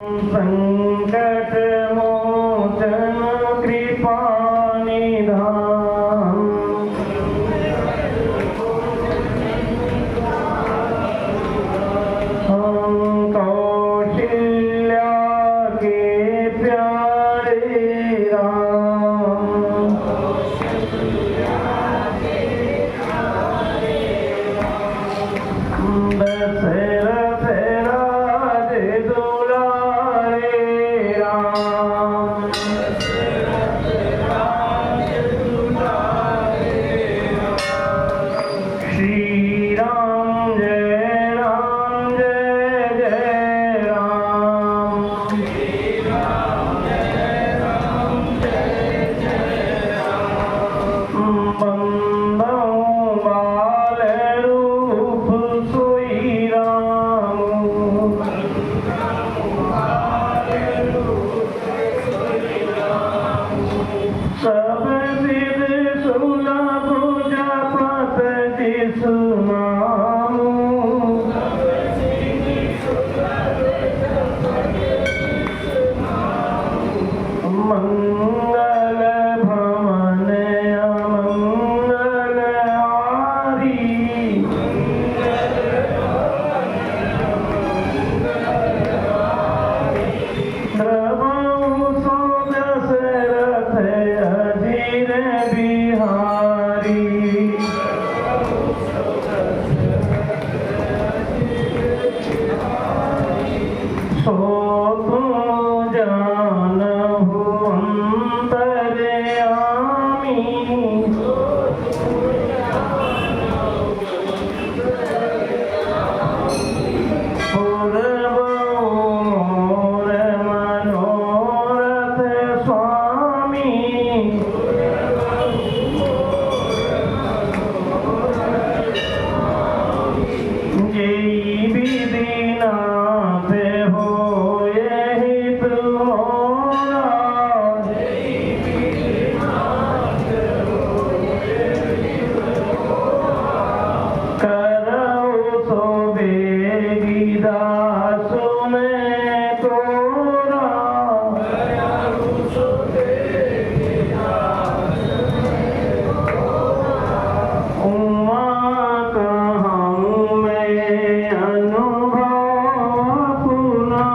संकट मोचन कृपा निधान हम कौशल्या के प्यारे राम दशरथ राज दुलारे राम श्री राम जय जय राम बंदो बाल रूप सोई राम सब सिद्ध सुलभ जपत जिसु नाम मंगल भवन अमंगल हारी द्रवहु सो दशरथ अजीर बिहारी सो तुम जानहु अंतर्यामी मोर मनोरथ स्वामी जय विधिनाथ होए तुम्हारा करौ सो बेगी दासु में तोरा उमा कहूँ मैं अनुभव अपना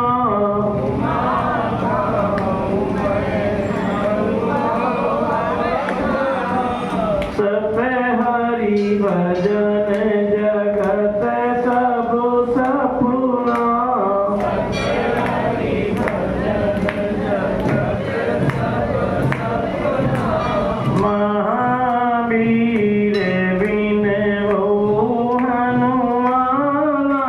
सब हरि भजन जगत सब सपना महावीर बिन वो हनुमाना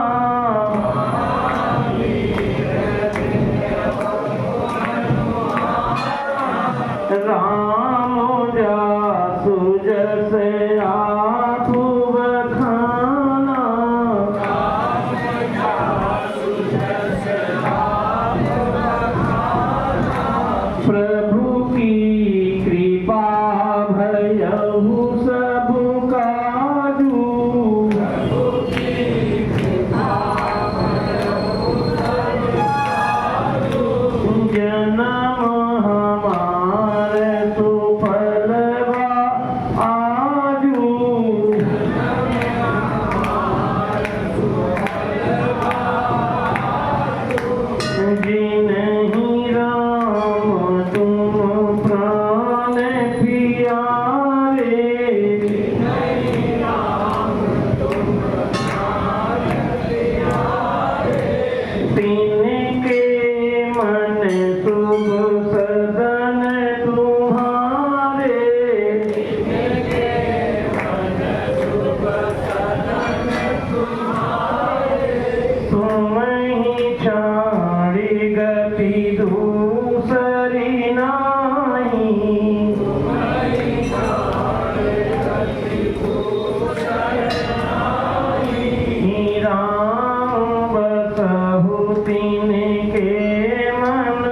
राम जासु जस आपु बखाना प्रभु की कृपा भयहु सब काजू जन्म हमारे सुफलवा आजू जिन्हीं राम तुम प्राण प्यारे तिनके मन शुभ सदन तुम्हारे तुम ही छाड़ी गति दूसरी नाही राम बसहु तिनके मन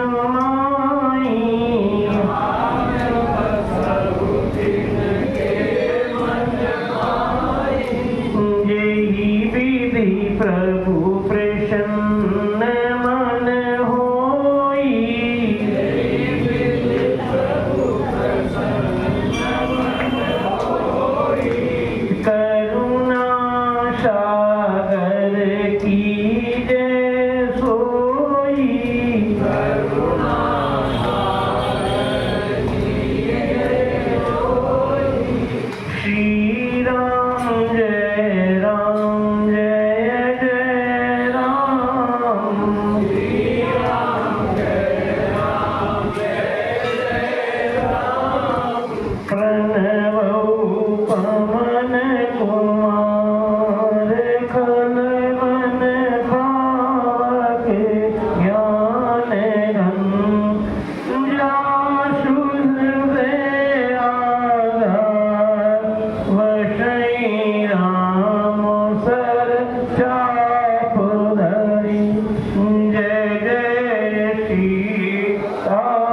सीताराम।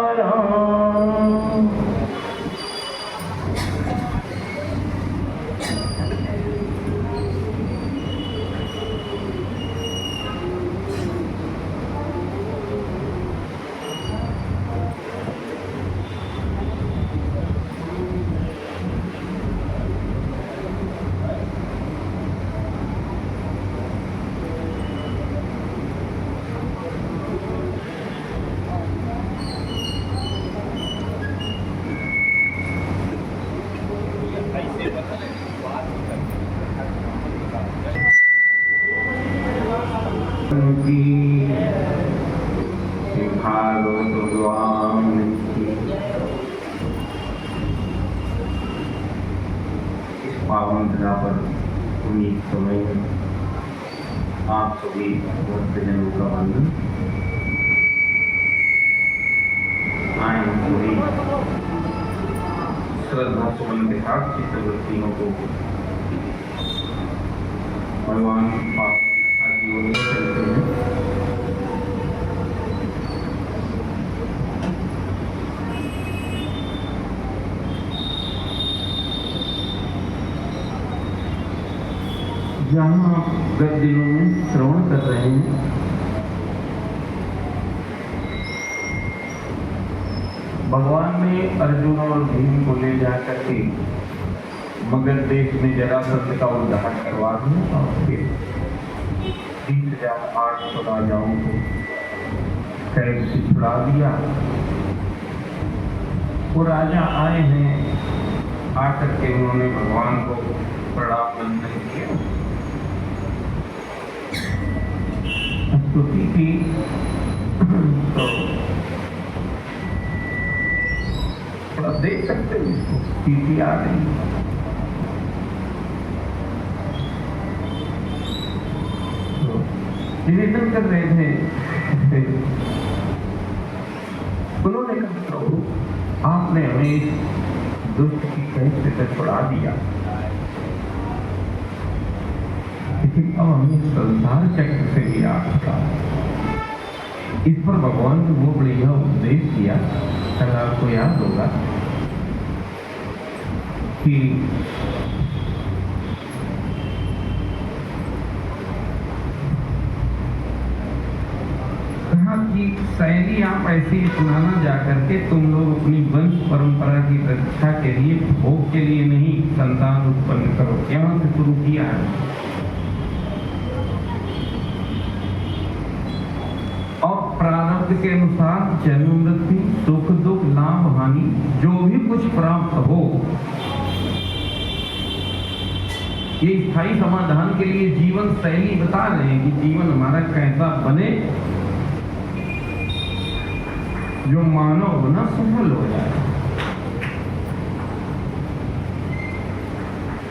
पावन दिना पर उन्हीं समय आप सभी भक्तजनों का वंदन। आए सभी श्रद्धा सुमन के साथ चित्तवृत्तियों को भगवान जीवन में चलते हैं। जहाँ गत दिनों में श्रवण कर रहे हैं, भगवान ने अर्जुन और भीम को ले जाकर के मगध देश में जरासंध का उद्धार करवा दिया और फिर 30,800 राजाओं को कैद से छुड़ा दिया। वो राजा आए हैं, आकर के उन्होंने भगवान को प्रणाम वंदन किया, स्तुति की। तो थोड़ा देख सकते हैं, स्थिति आ गई। तो निवेदन कर रहे थे, उन्होंने कहा प्रभु आपने हमें दुष्ट की कैद से छुड़ा दिया, लेकिन अब हमें संसार चक्र से भी आपका। इस पर भगवान ने वो बढ़िया उपदेश किया, कल आपको याद होगा कि कहा कि शैली आप ऐसी अपनाना जाकर के तुम लोग अपनी वंश परंपरा की रक्षा के लिए, भोग के लिए नहीं संतान उत्पन्न करो। यहाँ से शुरू किया है। और प्रारब्ध के अनुसार जन्म मृत्यु, सुख दुख, लाभ हानि, जो भी कुछ प्राप्त हो, ये स्थायी समाधान के लिए जीवन शैली बता रहे हैं कि जीवन हमारा कैसा बने जो मानव होना सफल हो जाए।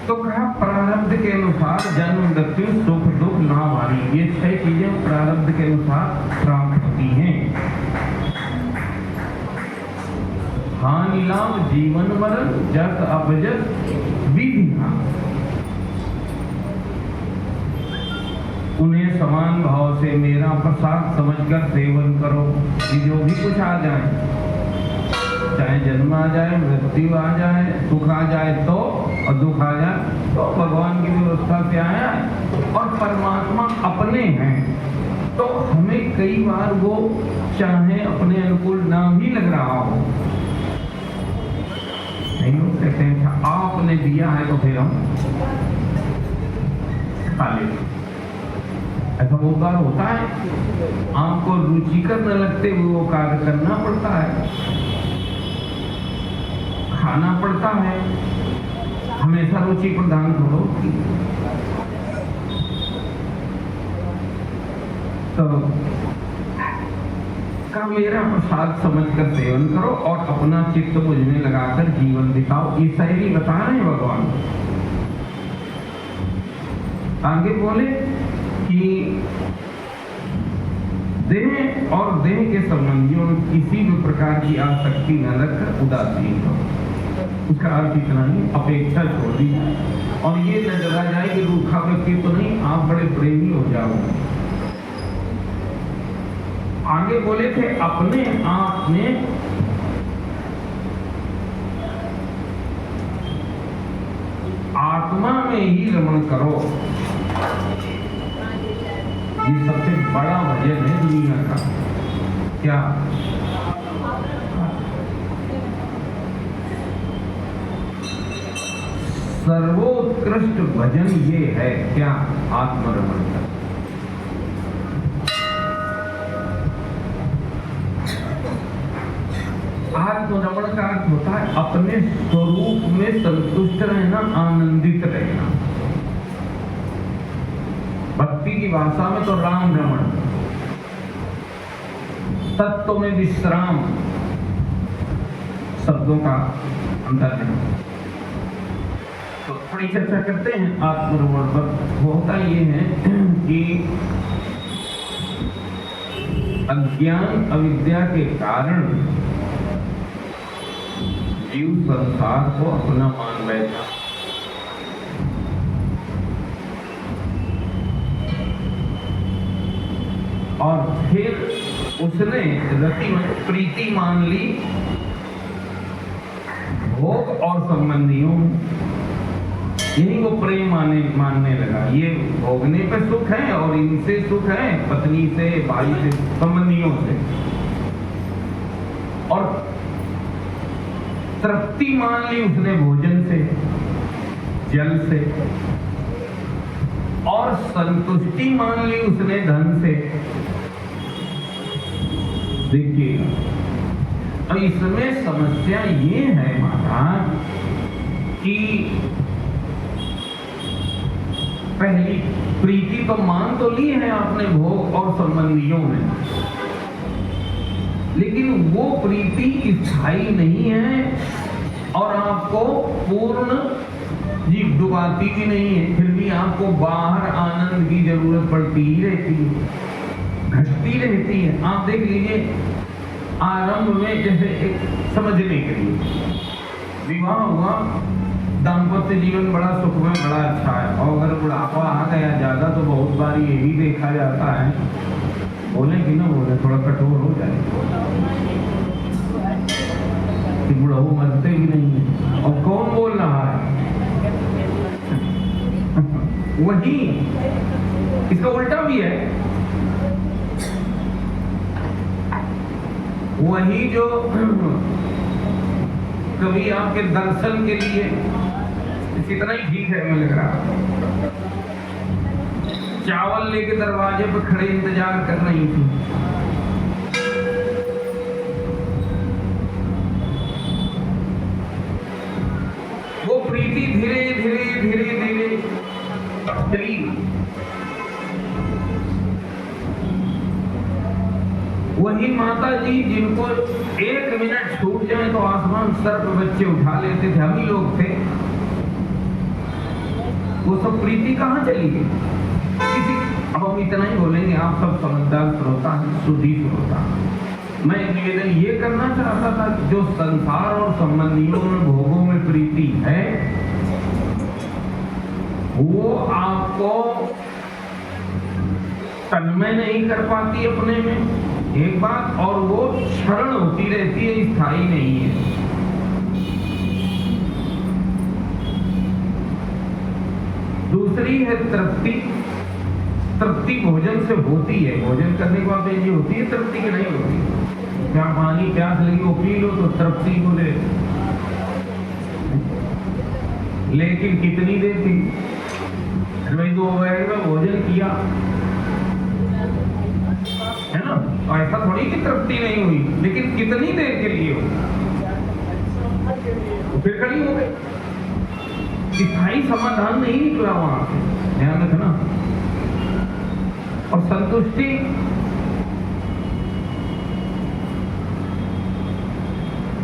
तो कहा प्रारब्ध के अनुसार जन्म मृत्यु, सुख दुख, लाभ हानि, ये 6 चीजें प्रारब्ध के अनुसार प्राप्त होती हैं। हानि लाभ, जीवन मरण, जस अपजस, विधि। उन्हें समान भाव से मेरा प्रसाद समझकर सेवन करो। कि जो भी कुछ आ जाए, चाहे जन्म आ जाए, मृत्यु आ जाए, सुख आ जाए तो, और दुख आ जाए तो भगवान की व्यवस्था से आया है। और परमात्मा अपने हैं, तो हमें कई बार वो चाहे अपने अनुकूल ना भी लग रहा हो, नहीं लोग कहते हैं आपने दिया है तो फिर हम खा लेते। ऐसा वो बार होता है, आपको रुचिकर न लगते हुए वो कार्य करना पड़ता है, खाना पड़ता है, हमेशा रुचि प्रदान करो। तो का मेरा प्रसाद समझकर सेवन करो और अपना चित्त मुझ में लगाकर जीवन बिताओ। ये शैली बता रहे हैं भगवान। आगे बोले कि देह और देह के संबंधियों में किसी भी प्रकार की आसक्ति न रखकर उदासीन हो। उसका अर्थ इतना ही, अपेक्षा छोड़ दी और ये न डरा जाए कि रूखा व्यक्ति तो नहीं, आप बड़े प्रेमी हो जाओ। आगे बोले थे अपने आप में आत्मा में ही रमण करो। ये सबसे बड़ा भजन है दुनिया का। क्या? सर्वोत्कृष्ट भजन ये है। क्या? आत्मरमण का। आत्मरमण का अर्थ होता है अपने स्वरूप में संतुष्ट रहना, आनंदित रहना। भक्ति की भाषा में तो राम रमण, तत्व में विश्राम शब्दों का अंतर है। तो थोड़ी चर्चा करते हैं आत्मरमण पर। होता ये है कि अज्ञान अविद्या के कारण जीव संसार को अपना मान बैठा। और फिर उसने रति प्रीति मान ली भोग और संबंधियों, यही वो प्रेम मानने लगा। ये भोगने पे सुख है और इनसे सुख है, पत्नी से, भाई से, संबंधियों से। और तृप्ति मान ली उसने भोजन से, जल से, और संतुष्टि मान ली उसने धन से। देखिए, अब इसमें समस्या ये है महाराज कि पहली प्रीति तो मान तो ली है आपने भोग और संबंधियों में, लेकिन वो प्रीति स्थायी नहीं है और आपको पूर्ण जीव डुबाती भी नहीं है। फिर भी आपको बाहर आनंद की जरूरत पड़ती ही रहती है, घटती रहती है। आप देख लीजिए, आरंभ में जैसे एक समझने के लिए विवाह हुआ, दाम्पत्य जीवन बड़ा सुखमय, बड़ा अच्छा है। और अगर बुढ़ापा आ गया ज्यादा तो बहुत बार ये भी देखा जाता है, बोले कि ना बोले, थोड़ा कठोर हो जाए कि बुढ़ाऊ मरते भी नहीं है। और कौन बोल रहा है? वही। इसका उल्टा भी है। वही जो कभी आपके दर्शन के लिए, इतना ही ठीक है हमें लग रहा, चावल लेके दरवाजे पर खड़े इंतजार कर रही थी। वो प्रीति धीरे धीरे धीरे धीरे चली। वही माता जी जिनको 1 मिनट छूट जाए तो आसमान सर पर बच्चे उठा लेते थे, हम ही लोग थे, वो सब प्रीति कहाँ चली गई? अब हम इतना ही बोलेंगे, आप सब समझदार श्रोता हैं, सुधी श्रोता। मैं निवेदन ये करना चाहता था कि जो संसार और संबंधियों में, भोगों में प्रीति है, वो आपको तन्मय नहीं कर पाती अपने में, एक बात, और वो क्षरण होती रहती है, स्थायी नहीं है। दूसरी है तृप्ति। तृप्ति भोजन से होती है, भोजन करने के बाद ये होती है, तृप्ति की नहीं होती। क्या पानी प्यास लगी वो पी लो तो तृप्ति को ले, लेकिन कितनी देर थी? भाई 2 बजे में भोजन किया है ना, ऐसा थोड़ी कि तृप्ति नहीं हुई, लेकिन कितनी देर के लिए हुई, तो फिर खड़ी हो गई। स्थायी समाधान नहीं निकला वहां से, ध्यान रखना। और संतुष्टि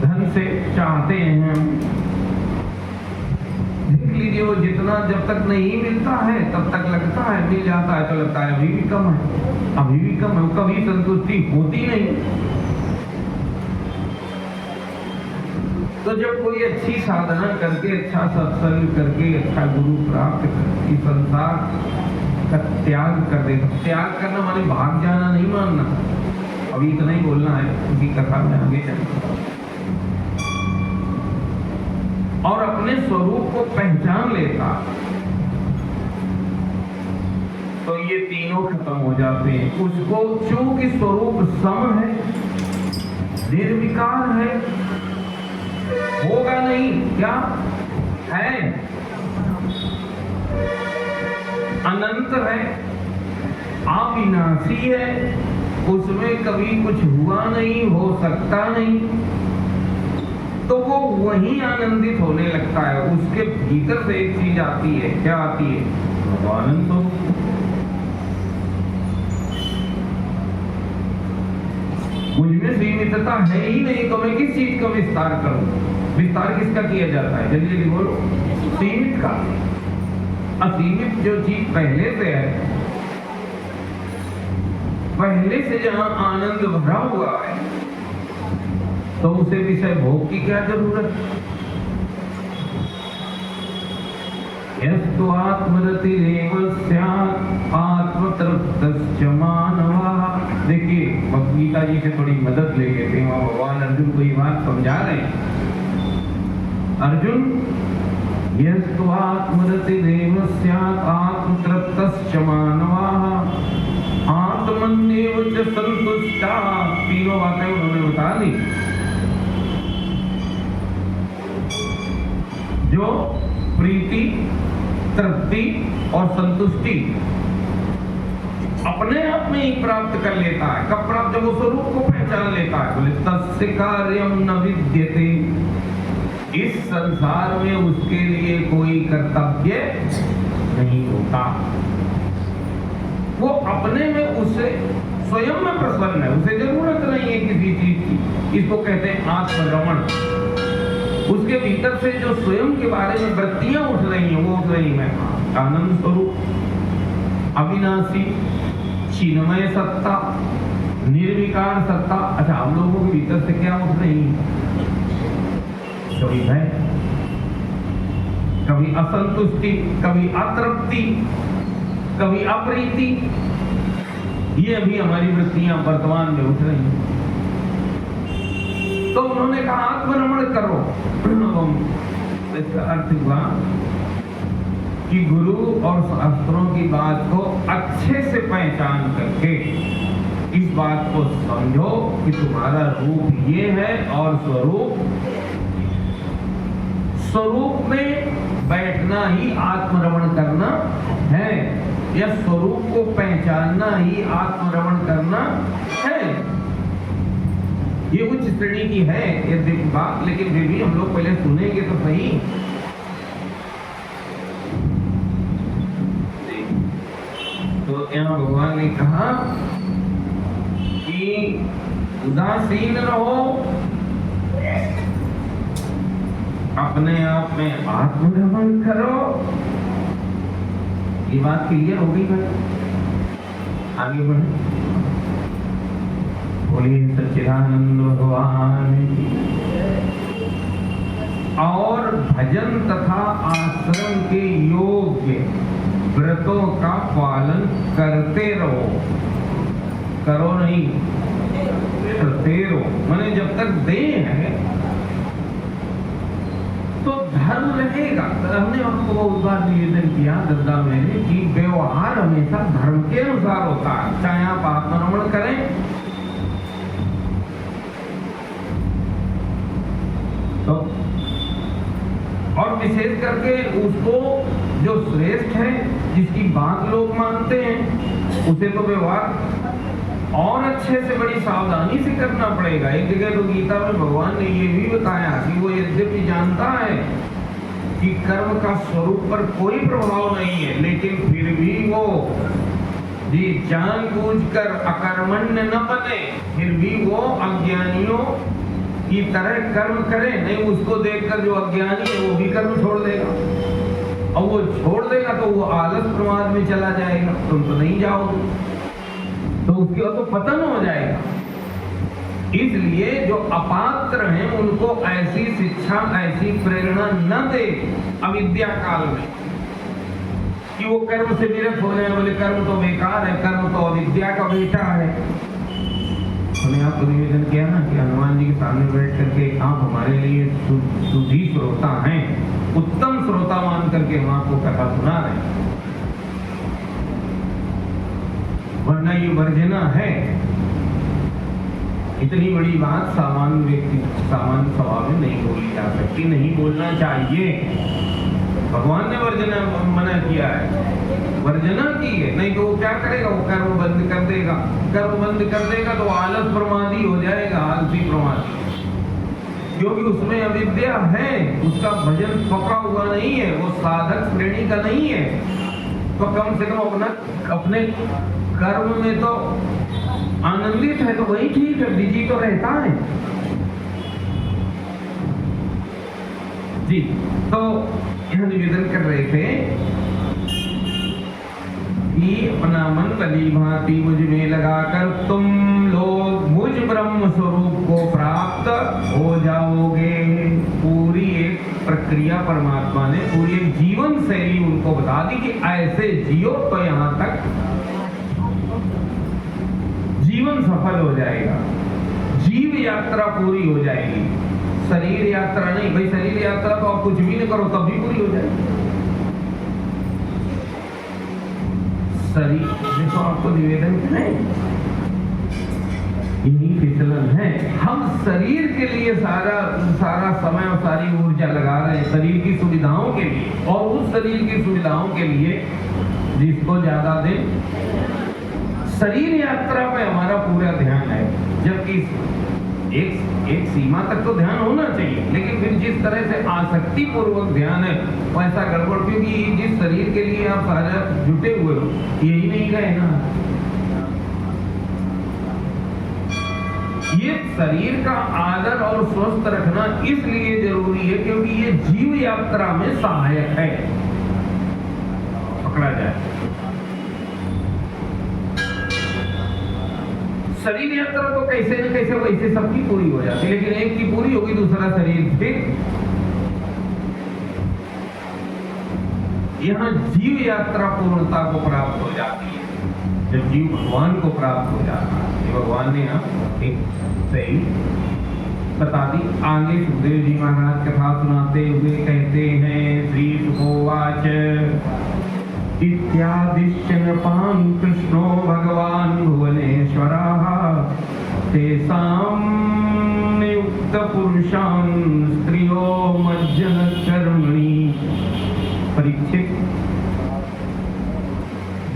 धन से चाहते हैं। देख लीजिए, वो जितना जब तक नहीं मिलता है तब तक लगता है, मिल जाता है तो लगता है अभी भी कम है, अभी भी कम है, कभी संतुष्टि होती नहीं। तो जब कोई अच्छी साधना करके, अच्छा सत्संग करके, अच्छा गुरु प्राप्त करके संसार का त्याग कर दे, त्याग करना माने भाग जाना नहीं मानना, अभी इतना ही बोलना है क्योंकि कथा में आगे चलेंगे। और अपने स्वरूप को पहचान लेता तो ये तीनों खत्म हो जाते हैं। उसको चूंकि स्वरूप सम है, निर्विकार है, होगा नहीं, क्या है, अनंत है, अविनाशी है, उसमें कभी कुछ हुआ नहीं, हो सकता नहीं, तो वो वही आनंदित होने लगता है। उसके भीतर से एक चीज आती है, क्या आती है? आनंद। तो मुझमें सीमितता है ही नहीं तो मैं किस चीज का विस्तार करूं? विस्तार किसका किया जाता है? जल्दी जल्दी बोलो। सीमित का। असीमित जो चीज पहले से है, पहले से जहां आनंद भरा हुआ है, तो उसे विषय भोग की क्या जरूरत? यस्तु आत्मरतिरेव स्यात् आत्मतृप्तश्च मानवः। देखिए भगवद गीता जी से थोड़ी मदद ले लेते हैं। वहां भगवान अर्जुन को ये बात समझा रहे हैं। अर्जुन, यस्तु आत्मरतिरेव स्यात् आत्मतृप्तश्च मानवः आत्मन्येव च सन्तुष्टः। तीनों बातें उन्होंने बता दी। जो प्रीति, तृप्ति और संतुष्टि अपने आप में ही प्राप्त कर लेता है। कब प्राप्त? जब वो स्वरूप को पहचान लेता है। बोले तस्य कार्यम न विद्यते। इस संसार में उसके लिए कोई कर्तव्य नहीं होता। वो अपने में उसे स्वयं में प्रसन्न है, उसे जरूरत नहीं है किसी चीज की। इसको कहते हैं आत्मरमण। उसके भीतर से जो स्वयं के बारे में वृत्तियां उठ रही हैं, वो उठ रही है आनंद स्वरूप, अविनाशी, चिन्मय सत्ता, निर्विकार सत्ता। अच्छा, हम लोगों के भीतर से क्या उठ रही है? कभी भय, कभी असंतुष्टि, कभी अतृप्ति, कभी अप्रीति। ये अभी हमारी वृत्तियां वर्तमान में उठ रही हैं। तो उन्होंने कहा आत्मरमण करो। इसका अर्थ हुआ कि गुरु और शास्त्रों की बात को अच्छे से पहचान करके इस बात को समझो कि तुम्हारा रूप ये है और स्वरूप में बैठना ही आत्मरमण करना है, या स्वरूप को पहचानना ही आत्मरमण करना है। ये उच्च श्रेणी की है ये बात, लेकिन फिर भी हम लोग पहले सुनेंगे तो सही। तो यहाँ भगवान ने कहा कि उदासीन रहो, अपने आप में आत्मरमण करो। ये बात क्लियर हो गई भाई? आगे बढ़े। बोलिए सच्चिदानंद भगवान। और भजन तथा आश्रम के योग्य व्रतों का पालन करते रहो। करो नहीं, करते रहो। माने जब तक देह है तो धर्म रहेगा। हमने आपको बहुत बार निवेदन किया दद्दा में कि व्यवहार हमेशा धर्म के अनुसार होता है। चाहे आप आत्मरमण करें तो, और विशेष करके उसको जो श्रेष्ठ है, जिसकी बात लोग मानते हैं, उसे तो व्यवहार और अच्छे से बड़ी सावधानी से करना पड़ेगा। एक जगह तो गीता में भगवान ने ये भी बताया कि वो यद्यपि जानता है कि कर्म का स्वरूप पर कोई प्रभाव नहीं है, लेकिन फिर भी वो जी जानबूझकर अकर्मण्य न बने, फिर भी वो अज्ञानियों की तरह कर्म करे। नहीं, उसको देखकर जो अज्ञानी है वो भी कर्म छोड़ देगा, और वो छोड़ देगा तो वो आलस प्रमाद में चला जाएगा। तुम तो नहीं जाओगे, तो उसके बाद तो पतन हो जाएगा। इसलिए जो अपात्र हैं उनको ऐसी शिक्षा, ऐसी प्रेरणा न दे अविद्या काल में कि वो कर्म से विरत हो जाए। बोले कर्म तो बेकार है, कर्म तो अविद्या का बेटा है। उन्हें आपको निवेदन किया ना कि हनुमान जी के सामने बैठ करके आप हमारे लिए सुधी श्रोता हैं, उत्तम श्रोता मान करके हम आपको कथा सुना रहे हैं, वरना ये वर्जना है। इतनी बड़ी बात सामान्य व्यक्ति सामान्य स्वभाव में नहीं बोली जा सकती, नहीं बोलना चाहिए। भगवान ने वर्जना मना किया है, वर्जना की है, नहीं तो वो क्या करेगा, वो कर्म बंद कर देगा। कर्म बंद कर देगा तो आलस प्रमादी हो जाएगा, आलसी प्रमादी, क्योंकि उसमें अविद्या है, उसका भजन पका हुआ नहीं है, वो साधक श्रेणी का नहीं है। तो कम से कम अपने कर्म में तो आनंदित है तो वही ठीक है, बिजी तो रहता है जी। तो यह निवेदन कर रहे थे कि अपना मन भली भांति मुझ में लगाकर तुम लोग मुझ ब्रह्म स्वरूप को प्राप्त हो जाओगे। पूरी एक प्रक्रिया परमात्मा ने, पूरी एक जीवन शैली उनको बता दी कि ऐसे जियो तो यहाँ तक जीवन सफल हो जाएगा, जीव यात्रा पूरी हो जाएगी, शरीर यात्रा नहीं। भाई शरीर यात्रा तो आप कुछ भी नहीं करो तब भी पूरी हो जाएगी। शरीर देखो, आपको निवेदन करें, यही फिसलन है। हम शरीर के लिए सारा समय और सारी ऊर्जा लगा रहे हैं, शरीर की सुविधाओं के लिए, और उस शरीर की सुविधाओं के लिए जिसको ज्यादा दिन शरीर यात्रा पे हमारा पूरा ध्यान है, जबकि एक सीमा तक तो ध्यान होना चाहिए, लेकिन फिर जिस तरह से आसक्ति पूर्वक ध्यान है वैसा गड़बड़, क्योंकि जिस शरीर के लिए आप सारा जुटे हुए हो यही नहीं गए ना। ये शरीर का आदर और स्वस्थ रखना इसलिए जरूरी है क्योंकि ये जीव यात्रा में सहायक है, पकड़ा जाए। शरीर यात्रा तो कैसे न कैसे वैसे सबकी पूरी हो जाती है, लेकिन एक की पूरी होगी दूसरा शरीर फिर। यहाँ जीव यात्रा पूर्णता को प्राप्त हो जाती है जब जीव भगवान को प्राप्त हो जाता है। भगवान ने एक सही बता दी। आगे सुखदेव जी महाराज कथा सुनाते हुए कहते हैं, श्री सुखोवाच इत्यादिश्च नृपान् कृष्णो भगवान् भुवनेश्वरः तेषां नियुक्तपुरुषान् स्त्रियो मज्जन कर्मणि। परीक्षित,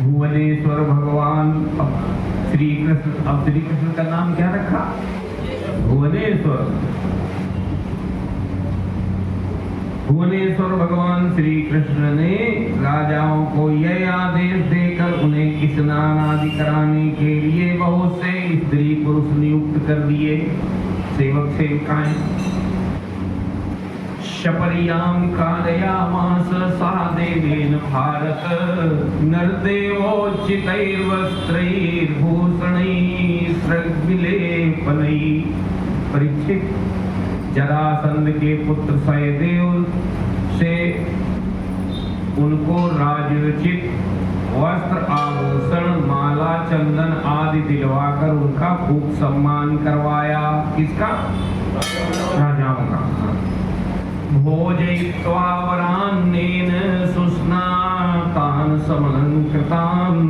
भुवनेश्वर भगवान श्री कृष्ण, अब श्री कृष्ण का नाम क्या रखा? भुवनेश्वर। भुवनेश्वर भगवान श्री कृष्ण ने राजाओं को यह आदेश देकर उन्हें स्नान आदि कराने के लिए बहुत से स्त्री पुरुष नियुक्त कर दिए, सेवक सेविकाएं। शपर्याम कारयामास सा देवेन भारत नरदेवोचितैर्वस्त्रैर्भूषणैर्विलेपनैः। परीक्षित, जरासंध के पुत्र सहदेव से उनको राजोचित वस्त्र आभूषण माला चंदन आदि दिलवाकर उनका खूब सम्मान करवाया। किसका? राजाओं का। भोजयित्वा वरान्नेन सुस्नातान् समलंकृतान्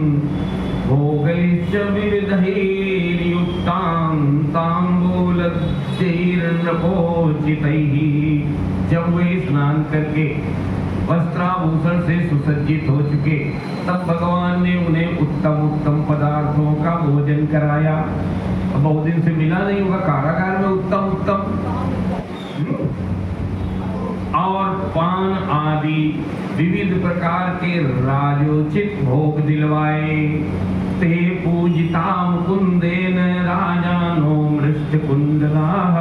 भोगैश्च विविधैर्युक्तान् ताम्बूलैर्नृपोचितैः। जब वे स्नान करके वस्त्राभूषण से सुसज्जित हो चुके तब भगवान ने उन्हें उत्तम उत्तम पदार्थों का भोजन कराया। अब बहुत दिन से मिला नहीं होगा कारागार में उत्तम उत्तम, और पान आदि विविध प्रकार के राजोचित भोग दिलवाए। ते पूजिता मुकुंदेन राजानो मृष्टकुंडलाः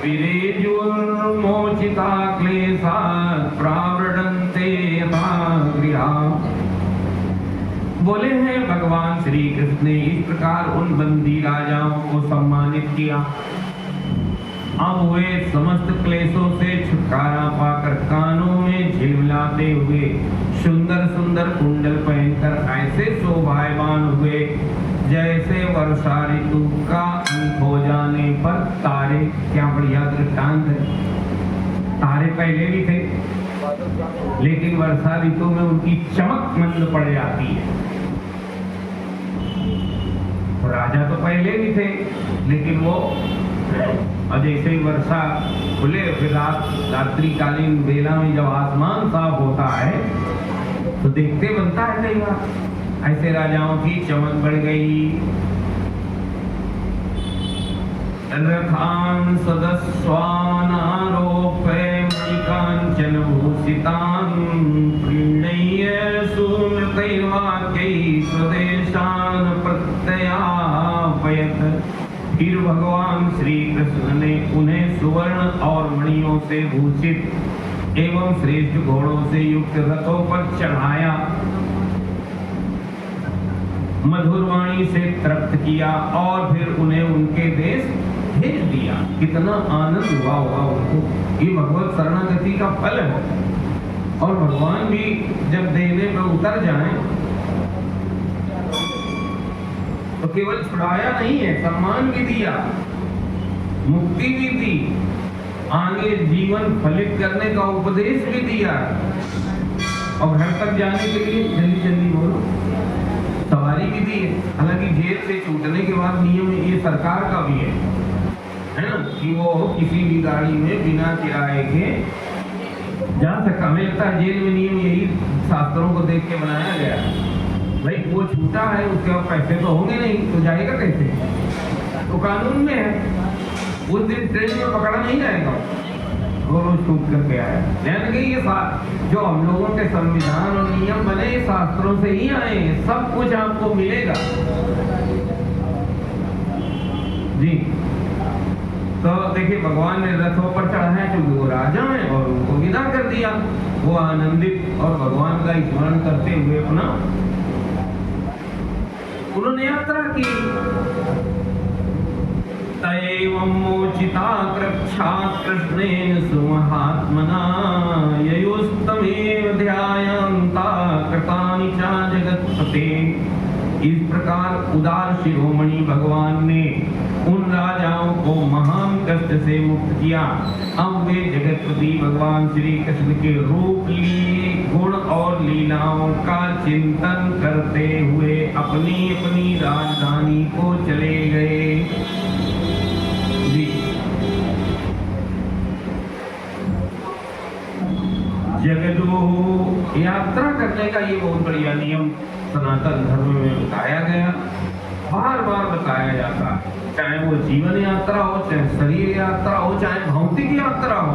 विरेजुर्मोचिता क्लेशात् प्रावृणन्ते यथा गृहाः। बोले हैं भगवान श्री कृष्ण ने इस प्रकार उन बंदी राजाओं को सम्मानित किया। अब वे समस्त क्लेशों से छुटकारा पाकर कानों में झिलमिलाते हुए सुंदर सुंदर कुंडल पहनकर ऐसे शोभायमान हुए जैसे वर्षा ऋतु का अंत हो जाने पर तारे, क्या बढ़िया दृष्टांत है। तारे पहले भी थे लेकिन वर्षा ऋतु में उनकी चमक मंद पड़ जाती है। राजा तो पहले भी थे लेकिन वो और जैसे ही वर्षा खुले फिर रात्रिकालीन बेला में जब आसमान साफ होता है तो देखते बनता है कई बार। ऐसे राजाओं की चमक बढ़ गई। रथान सदस्वान आरोप्य मणिकांचन भूषितान प्रीणय्य सुमृतैर्वाक्यैः स्वदेशान प्रत्ययापयत। फिर भगवान श्री कृष्ण ने उन्हें सुवर्ण और मणियों से भूषित एवं श्रेष्ठ घोड़ों से युक्त रथों पर चढ़ाया, मधुर वाणी से तृप्त किया और फिर उन्हें उनके देश भेज दिया। कितना आनंद हुआ होगा उनको। ये भगवत शरणागति का फल है। और भगवान भी जब देने में उतर जाएं तो केवल छुड़ाया नहीं है, सम्मान भी दिया, मुक्ति भी दी, आगे जीवन फलित करने का उपदेश भी दिया। और घर तक जाने के लिए जल्दी जल्दी बोलो सवारी भी दी है। हालांकि जेल से छूटने के बाद नियम ये सरकार का भी है ना, कि वो किसी भी गाड़ी में बिना किराए के जा सकता। हमें लगता है जेल में नियम यही शास्त्रों को देख के बनाया गया। भाई वो छूटा है उसके बाद पैसे तो होंगे नहीं तो जाएगा कैसे, तो कानून में है। उस दिन ट्रेन में पकड़ा नहीं जाएगा, वो रोज छूट करके आया। यानी कि ये जो हम लोगों के संविधान और नियम बने शास्त्रों से ही आए, सब कुछ आपको मिलेगा जी। तो देखिए भगवान ने रथों पर चढ़ाया क्योंकि वो राजा हैं और उनको विदा कर दिया। वो आनंदित और भगवान का स्मरण करते हुए अपना उन्होंने यात्रा की। तयैवं मोचिता कृच्छात् कृष्णेन सुमहात्मना ययोस्तमेव ध्यायन्ता कृतानि च जगत्पते। इस प्रकार उदार शिरोमणि भगवान ने उन राजाओं को महान कष्ट से मुक्त किया। अब वे जगतपति भगवान श्री कृष्ण के रूप, गुण और लीलाओं का चिंतन करते हुए अपनी अपनी राजधानी को चले गए जी। जगदो यात्रा करने का ये बहुत बढ़िया नियम सनातन धर्म में बताया गया, बार बार बताया जाता है। चाहे वो जीवन यात्रा हो, चाहे शरीर यात्रा हो, चाहे भौतिक यात्रा हो।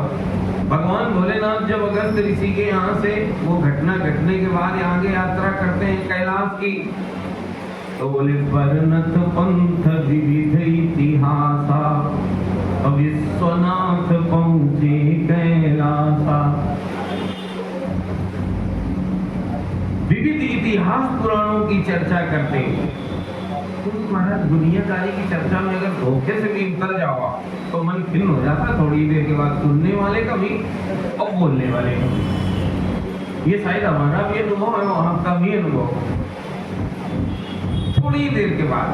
भगवान भोलेनाथ जब अगस्त ऋषि के यहाँ से वो घटना घटने के बाद आगे यात्रा करते हैं कैलाश की, तो बोले परनथ पंथ विविध इतिहासा विश्वनाथ पहुंचे कैलासा। विविध इतिहास पुराणों की चर्चा करते हैं। महाराज दुनियादारी की चर्चा में अगर धोखे से भी उतर जाओ तो मन खिन्न हो जाता है थोड़ी देर के बाद, सुनने वाले का भी और बोलने वाले का भी। ये शायद हमारा भी अनुभव है, आपका भी अनुभव। थोड़ी देर के बाद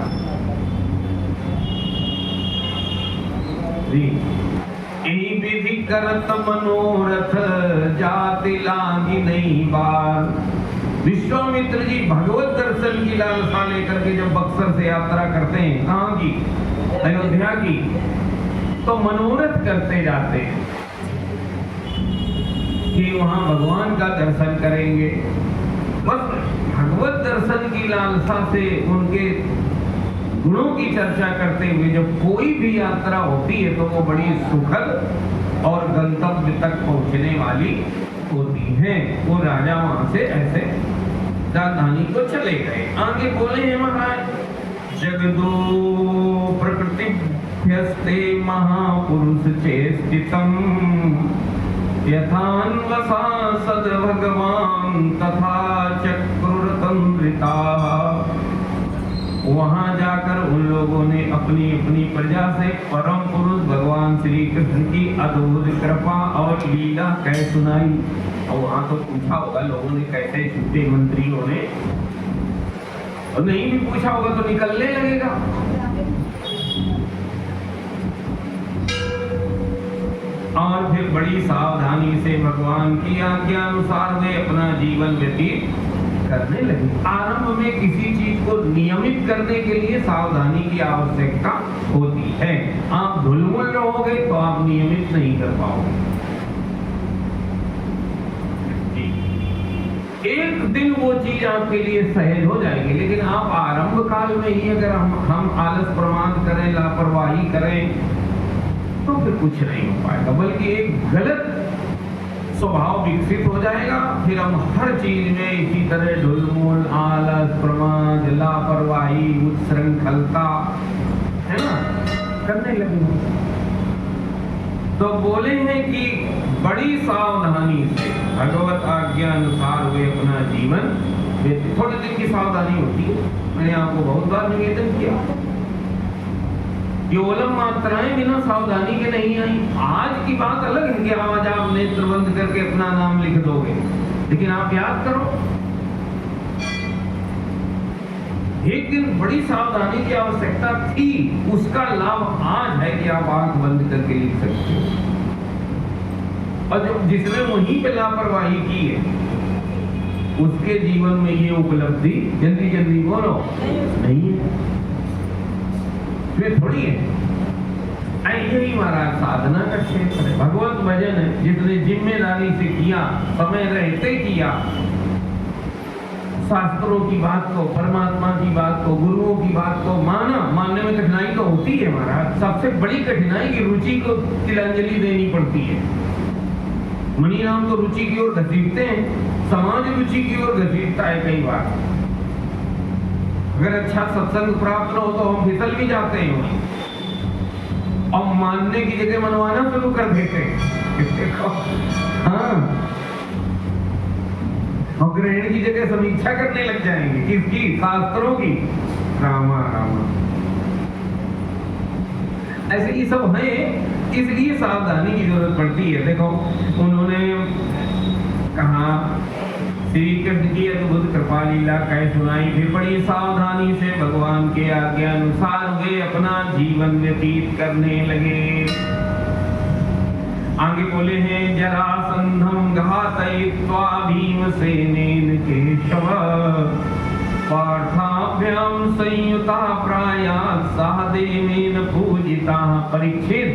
यही विधि करत मनोरथ जाति लागी नहीं बार। विश्वामित्र जी भगवत दर्शन की लालसा लेकर के जब बक्सर से यात्रा करते हैं, कहाँ की, अयोध्या की, तो मनोरथ करते जाते हैं कि वहां भगवान का दर्शन करेंगे। बस भगवत दर्शन की लालसा से उनके गुणों की चर्चा करते हुए जब कोई भी यात्रा होती है तो वो बड़ी सुखद और गंतव्य तक पहुंचने वाली होती है। वो राजा वहां से ऐसे राजधानी को चले गए। आगे बोले हैं महाराज, जगदो प्रकृतिभ्यस्ते महापुरुष चेष्टितम् यथान्वसा सद भगवान तथा चक्रुरतंत्रिताः। वहां जाकर उन लोगों ने अपनी अपनी प्रजा से परम पुरुष भगवान श्री कृष्ण की अद्भुत कृपा और लीला कह सुनाई। और वहां तो पूछा होगा लोगों ने कैसे छूटे मंत्रियों ने और नहीं भी पूछा होगा तो निकलने लगेगा। और फिर बड़ी सावधानी से भगवान की आज्ञा अनुसार वे अपना जीवन व्यतीत करने लगे। आरंभ में किसी चीज को नियमित करने के लिए सावधानी की आवश्यकता होती है। आप ढुलमुल रहोगे तो आप नियमित नहीं कर पाओगे। एक दिन वो चीज आपके लिए सहज हो जाएगी, लेकिन आप आरंभ काल में ही अगर हम आलस प्रमाद करें, लापरवाही करें, तो फिर कुछ नहीं हो पाएगा, बल्कि एक गलत स्वभाव विकसित हो जाएगा। फिर हम हर चीज में इसी तरह ढुलमुल, आलस, प्रमाद, लापरवाही, उच्छृंखलता, है ना, करने लगेंगे। तो बोले हैं कि बड़ी सावधानी से भगवत आज्ञा अनुसार वे अपना जीवन, थोड़े दिन की सावधानी होती है। मैंने आपको बहुत बार निवेदन किया, केवलम मात्राएं बिना सावधानी के नहीं आई। आज की बात अलग है कि आज आप नेत्र बंद करके अपना नाम लिख दोगे, लेकिन आप याद करो एक दिन बड़ी सावधानी की आवश्यकता थी, उसका लाभ आज है कि आप आंख बंद करके लिख सकते हो। और जो जिसने वहीं पे लापरवाही की है उसके जीवन में ये उपलब्धि, जल्दी जल्दी बोलो, नहीं है, फिर थोड़ी है। यही महाराज साधना का क्षेत्र है, भगवत भजन है। जितने जिम्मेदारी से किया, समय रहते किया, शास्त्रों की बात को, परमात्मा की बात को, गुरुओं की बात को माना। मानने में कठिनाई तो होती है महाराज, सबसे बड़ी कठिनाई की रुचि को तिलांजलि देनी पड़ती है। मणिराम तो रुचि की ओर घसीटते हैं, समाज रुचि की ओर घसीटता है कई बार। अगर अच्छा सत्संग प्राप्त न हो तो हम फिसल भी जाते हैं और मानने की जगह मनवाना शुरू कर देते हैं। हाँ, और ग्रहण की जगह समीक्षा करने लग जाएंगे। किसकी? शास्त्रों की। रामा रामा, ऐसे ये सब है, इसलिए सावधानी की जरूरत पड़ती है। देखो उन्होंने कहा श्री कृष्ण की अद्भुत कृपा लीला कह सुनाई, फिर बड़ी सावधानी से भगवान के आज्ञा अनुसार वे अपना जीवन व्यतीत करने लगे। आगे बोले हैं जरासंधम घातयित्वा भीमसेनेन केशव पार्थाभ्याम संयुता प्रायात् सहदेवेन पूजिता। परीक्षित,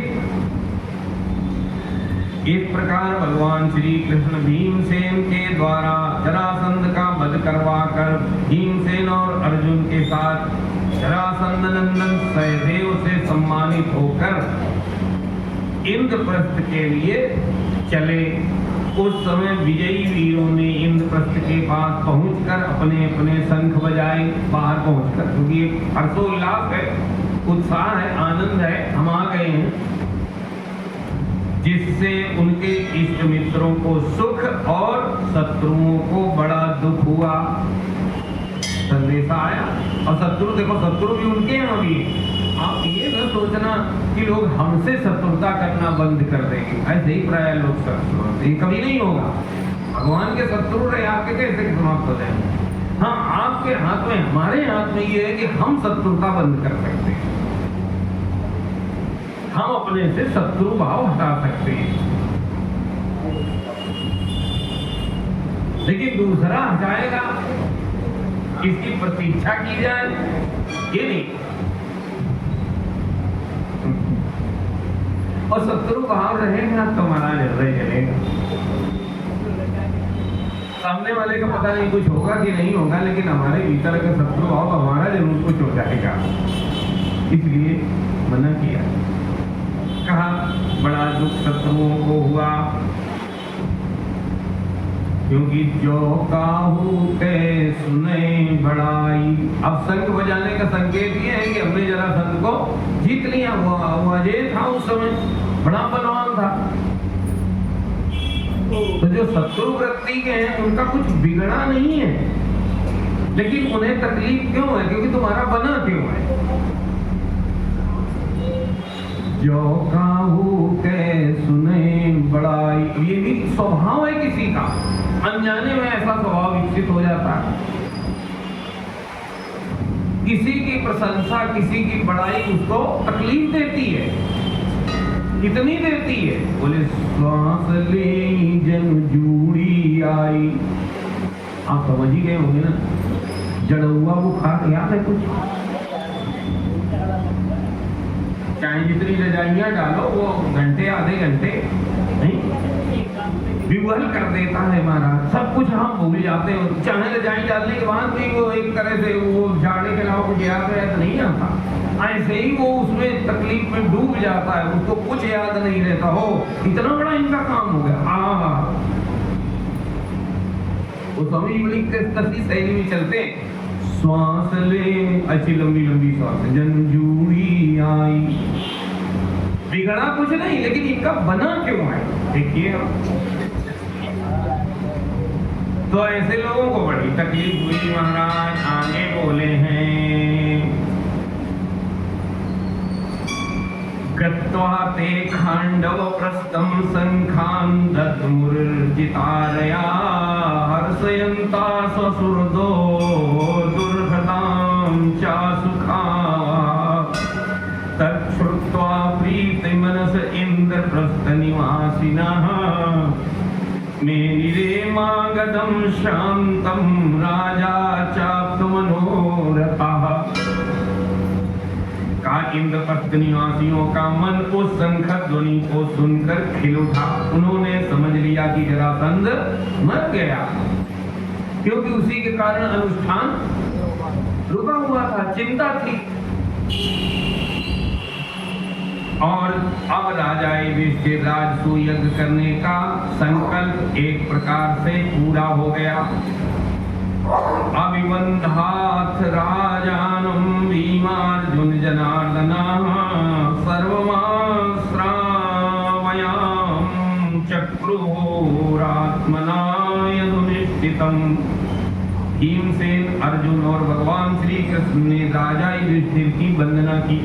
इस प्रकार भगवान श्री कृष्ण भीमसेन के द्वारा जरासंध का वध करवाकर भीमसेन और अर्जुन के साथ जरासंध नंदन सहदेव से सम्मानित होकर इंद्रप्रस्थ के लिए चले। उस समय विजयी वीरों ने इंद्रप्रस्थ के पास पहुंचकर अपने अपने शंख बजाए। बाहर पहुंचकर, क्योंकि हर्षोल्लास है, उत्साह है, आनंद है, हम आ गए हैं, जिससे उनके इष्ट मित्रों को सुख और शत्रुओं को बड़ा दुख हुआ। संदेशा आया, और शत्रु देखो, शत्रु भी उनके यहाँ भी। आप ये न सोचना कि लोग हमसे शत्रुता करना बंद कर देंगे, ऐसे ही प्राय लोग शत्रु, ये कभी नहीं होगा। भगवान के शत्रु रहे, आपके कैसे समाप्त हो जाएंगे? हाँ, आपके हाथ में, हमारे हाथ में ये है कि हम शत्रुता बंद कर सकते हैं, हम अपने से शत्रु भाव हटा सकते हैं। लेकिन दूसरा हटाएगा, इसकी प्रतीक्षा की जाए, ये नहीं। और शत्रु भाव रहेगा तो हमारा हृदय जलेगा। सामने वाले का पता नहीं कुछ होगा कि नहीं होगा, लेकिन हमारे भीतर का शत्रु भाव हमारा जरूर कुछ हो जाएगा। इसलिए मना किया, कहा बड़ा दुख शत्रुओं को हुआ, क्योंकि जो काहू के सुने बड़ाई। अब शंख बजाने का संकेत ये है कि हमने जरासंध को जीत लिया। वो अजय था, उस समय बड़ा बलवान था। तो जो शत्रु वृत्ति के हैं उनका कुछ बिगड़ा नहीं है, लेकिन उन्हें तकलीफ क्यों है? क्योंकि तुम्हारा बना क्यों है। जो काहू के सुने बड़ाई, ये भी स्वभाव है किसी का, अनजाने में ऐसा स्वभाव विकसित हो जाता है। किसी की प्रशंसा, किसी की बड़ाई उसको तकलीफ देती है, कितनी देती है। बोले श्वास ले जन जूड़ी आई। आप समझ ही गए होंगे ना, जड़ुआ बुखार याद है कुछ? चाहे जितनी रजाइयां डालो वो घंटे आधे घंटे नहीं विवल कर देता है महाराज, सब कुछ हम भूल जाते हैं। चाहे रजाई डालने के बाद भी वो एक तरह से वो झाड़े के अलावा कुछ याद नहीं आता, ऐसे ही वो उसमें तकलीफ में डूब जाता है, उसको कुछ याद नहीं रहता। हो इतना बड़ा इनका काम हो गया। वो स्वामी बड़ी कसी शैली में चलते, श्वास ले अच्छी लंबी लंबी श्वास, जनजूड़ी आई। बिगड़ा कुछ नहीं, लेकिन इनका बना क्यों है देखिए। तो ऐसे लोगों को बड़ी तकलीफ हुई। महाराज आगे बोले हैं, गत्वा ते खांडव प्रस्थम संखान दत्मुर्जितारया हर्षयन्ता स्वसुरदो दुर्हतां च सुखा तच्छ्रुत्वा प्रीतिमनस इंद्रप्रस्थ निवासिनः मेनिरे मागधं शांतं राजा चाप्त मनोरथः। का इंद्रप्रस्थ निवासियों का मन उस शंखर ध्वनि को सुनकर खिल उठा। उन्होंने समझ लिया कि जरासंध मर गया, क्योंकि उसी के कारण अनुष्ठान रुका हुआ था, चिंता थी। और अब राजा युधिष्ठिर राजसूय यज्ञ करने का संकल्प एक प्रकार से पूरा हो गया। अभिबंधाथ राजानं भीमार्जुन जनार्दनः सर्वमाश्रावयां चक्रुरात्मना यदुनिष्ठितम्। भीमसेन, अर्जुन और भगवान श्री कृष्ण ने राजा युधिष्ठिर की वंदना की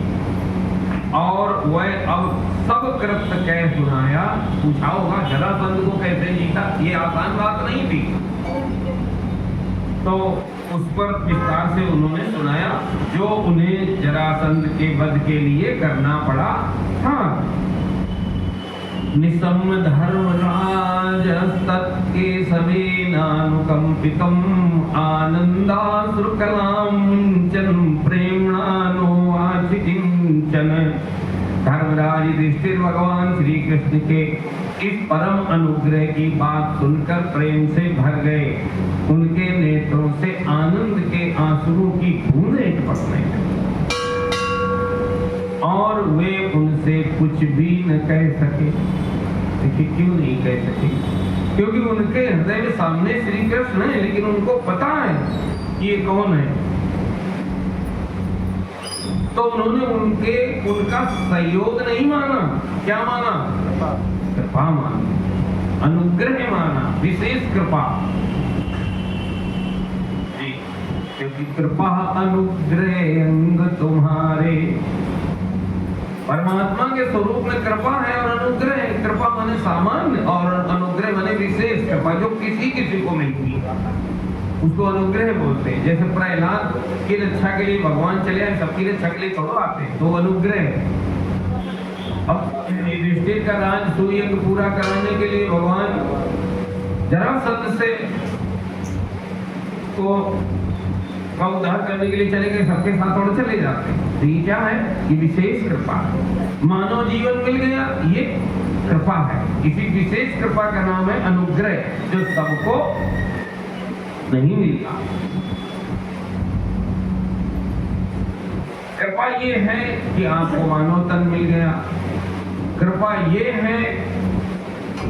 और वह अब सब कृत्य कह सुनाया। पूछा होगा जरासंध को कैसे जीता, ये आसान बात नहीं थी। तो उस पर विस्तार से उन्होंने सुनाया जो उन्हें जरासंध के वध के लिए करना पड़ा था। निसम धर्मराज तत्के सवेनानुकंपितम आनंदाश्रुकलांचन प्रेमणानो आचिकिंचन। धर्मराज युधिष्ठिर भगवान श्री कृष्ण के इस परम अनुग्रह की बात सुनकर प्रेम से भर गए। उनके नेत्रों से आनंद के आंसुओं की बूंदें टपकने लगी और वे उनसे कुछ भी न कह सके। देखिए क्यों नहीं कह सके, क्योंकि उनके हृदय में सामने श्री कृष्ण है, लेकिन उनको पता है कि ये कौन है। तो उन्होंने उनका सहयोग नहीं माना। क्या माना? कृपा माना, अनुग्रह माना, विशेष कृपा। क्योंकि कृपा अनुग्रह अंग तुम्हारे। परमात्मा के स्वरूप में कृपा है और अनुग्रह है। कृपा माने सामान्य और अनुग्रह माने विशेष कृपा, जो किसी किसी को मिलती है उसको अनुग्रह बोलते हैं। जैसे प्रहलाद की रक्षा के लिए भगवान चले आए, सबकी रक्षा के लिए थोड़ा आते हैं, तो अनुग्रह है। अब युधिष्ठिर का राजसूय यज्ञ पूरा कराने के लिए भगवान जरासंध से को उद्धार करने के लिए चले गए, सबके साथ और चले जाते हैं। तो ये क्या है? ये विशेष कृपा है। मानव जीवन मिल गया, ये कृपा है। इसी विशेष कृपा का नाम है अनुग्रह, जो सबको नहीं मिलता। कृपा ये है कि आपको मानव तन मिल गया। कृपा ये है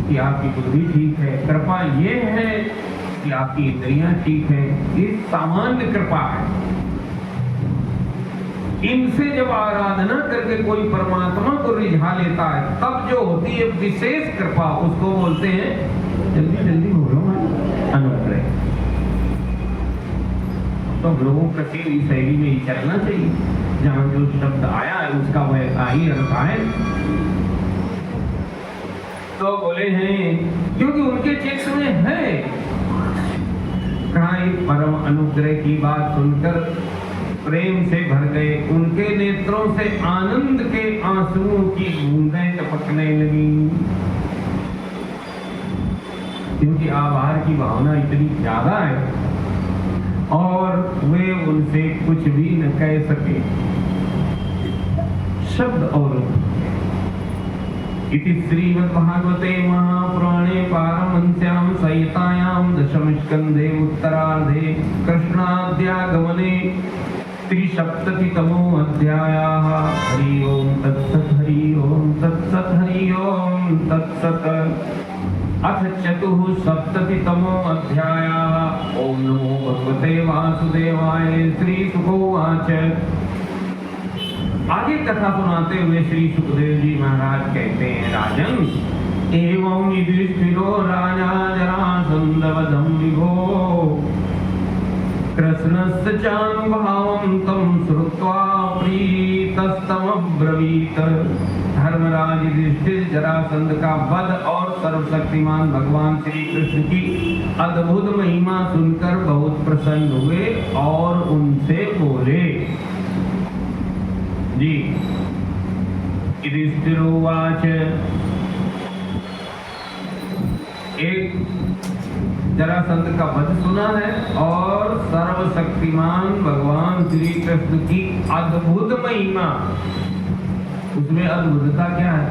कि आपकी बुद्धि ठीक है। कृपा ये है कि आपकी इंद्रियां ठीक है। ये सामान्य कृपा है। इनसे जब आराधना करके कोई परमात्मा को रिझा लेता है, तब जो होती है विशेष कृपा, उसको बोलते हैं जल्दी जल्दी बोलो अनुग्रह। तो लोगों को किसी शैली में ही चलना चाहिए, जहां जो शब्द आया है उसका वह ही अर्थ है। तो बोले हैं क्योंकि उनके चित्त में है। कहा परम अनुग्रह की बात सुनकर प्रेम से भर गए। उनके नेत्रों से आनंद के आंसुओं की बूंदें टपकने लगी, क्योंकि आभार की भावना इतनी ज्यादा है और वे उनसे कुछ भी न कह सके। शब्द और इति श्रीमद्भागवते महापुराणे पारमहंस्यां संहितायां दशम स्कंधे उत्तरार्धे कृष्णाद्यागमने त्रिसप्ततितमो अध्यायः। हरि ओम तत्सत्, हरि ओम तत्सत्, हरि ओम तत्सत्। अथ चतुःसप्ततितमो अध्यायः। ओम नमो भगवते वासुदेवाय। श्री सुखोवाच। आगे कथा सुनाते हुए श्री सुखदेव जी महाराज कहते हैं, राजन एवं युधिष्ठिरो राजा जरासंधवधं विभो कृष्णस्य चानुभावं तं श्रुत्वा प्रीतस्तमब्रवीत्। धर्मराज युधिष्ठिर जरासंध का वध और सर्वशक्तिमान भगवान श्री कृष्ण की अद्भुत महिमा सुनकर बहुत प्रसन्न हुए और उनसे बोले। जी युधिष्ठिरोवाच। एक जरासंध का वध सुना है और सर्वशक्तिमान भगवान श्री कृष्ण की अद्भुत महिमा। उसमें अद्भुतता क्या है?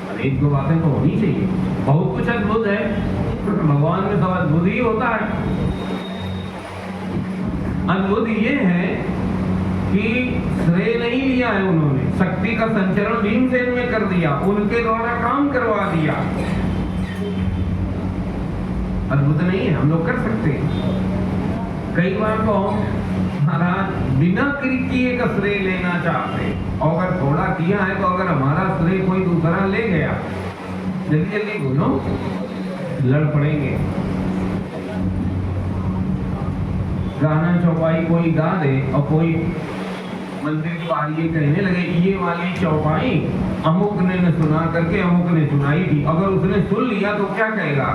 अनेक दो बातें तो होनी चाहिए, बहुत कुछ अद्भुत है, भगवान में सब अद्भुत ही होता है। अद्भुत ये है कि श्रेय नहीं लिया है उन्होंने, शक्ति का संचरण भीमसेन में कर दिया, उनके द्वारा काम करवा दिया। अद्भुत नहीं है, हम लोग कर सकते हैं। कई बार तो महाराज बिना किए का श्रेय लेना चाहते हैं, और अगर थोड़ा किया है तो अगर हमारा श्रेय कोई दूसरा ले गया, जल्दी जल्दी बोलो, लड़ पड़ेंगे। गाना चौपाई कोई गा दे और कोई मंदिर के बाहर ये कहने लगे ये वाली चौपाई अमुक ने सुना करके अमुक ने सुनाई थी, अगर उसने सुन लिया तो क्या कहेगा?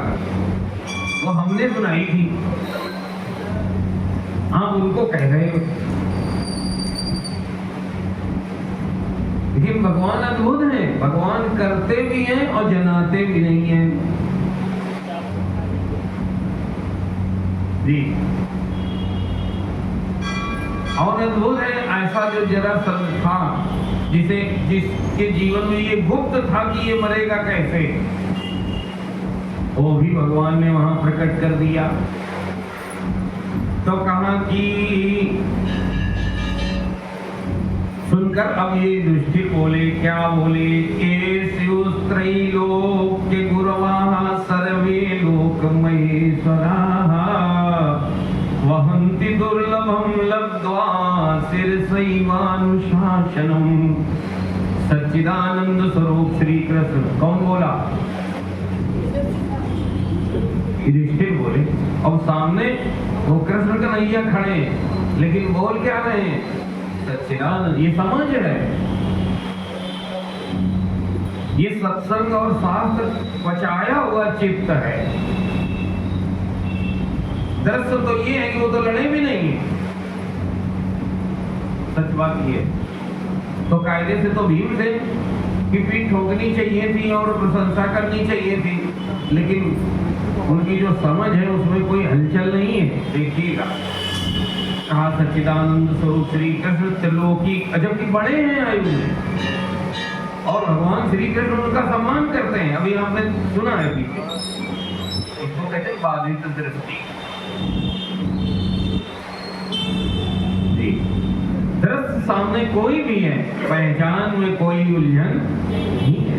वो हमने सुनाई थी, आप उनको कह रहे हो। लेकिन भगवान अद्भुत है, भगवान करते भी हैं और जनाते भी नहीं हैं। जी और अद्भुत है ऐसा जो जरासंध था, जिसके जीवन में ये गुप्त था कि ये मरेगा कैसे, वो भी भगवान ने वहां प्रकट कर दिया। तो कहा कि सुनकर अब ये युधिष्ठिर बोले, क्या बोले? त्रैलोक्य गुरवाः सर्वे लोक महेश्वराः वहन्ति दुर्लभं लब्ध्वा शिरसैवानुशासनम्। सच्चिदानंद स्वरूप श्री कृष्ण। कौन बोला? युधिष्ठिर बोले। अब सामने वो कृष्ण कन्हैया खड़े, लेकिन बोल क्या रहे हैं? सच्चिदानंद। ये समझ है, ये सत्संग और शास्त्र पचाया हुआ चित्त है। दरअसल तो ये है कि वो तो लड़े भी नहीं है, सच बात ये। तो कायदे से तो भीमसेन की पीठ ठोकनी चाहिए थी और प्रशंसा करनी चाहिए थी, लेकिन उनकी जो समझ है उसमें कोई हलचल नहीं है। देखिएगा, कहा सच्चिदानंद स्वरूप श्री कृष्ण त्रिलोकी, जबकि बड़े हैं आयु में, और भगवान श्री कृष्ण उनका सम्मान करते हैं। अभी आपने सुना है पीछे, इसको कहते हैं बाधित दृष्टि। दृष्टि सामने कोई भी है, पहचान में कोई उलझन नहीं है,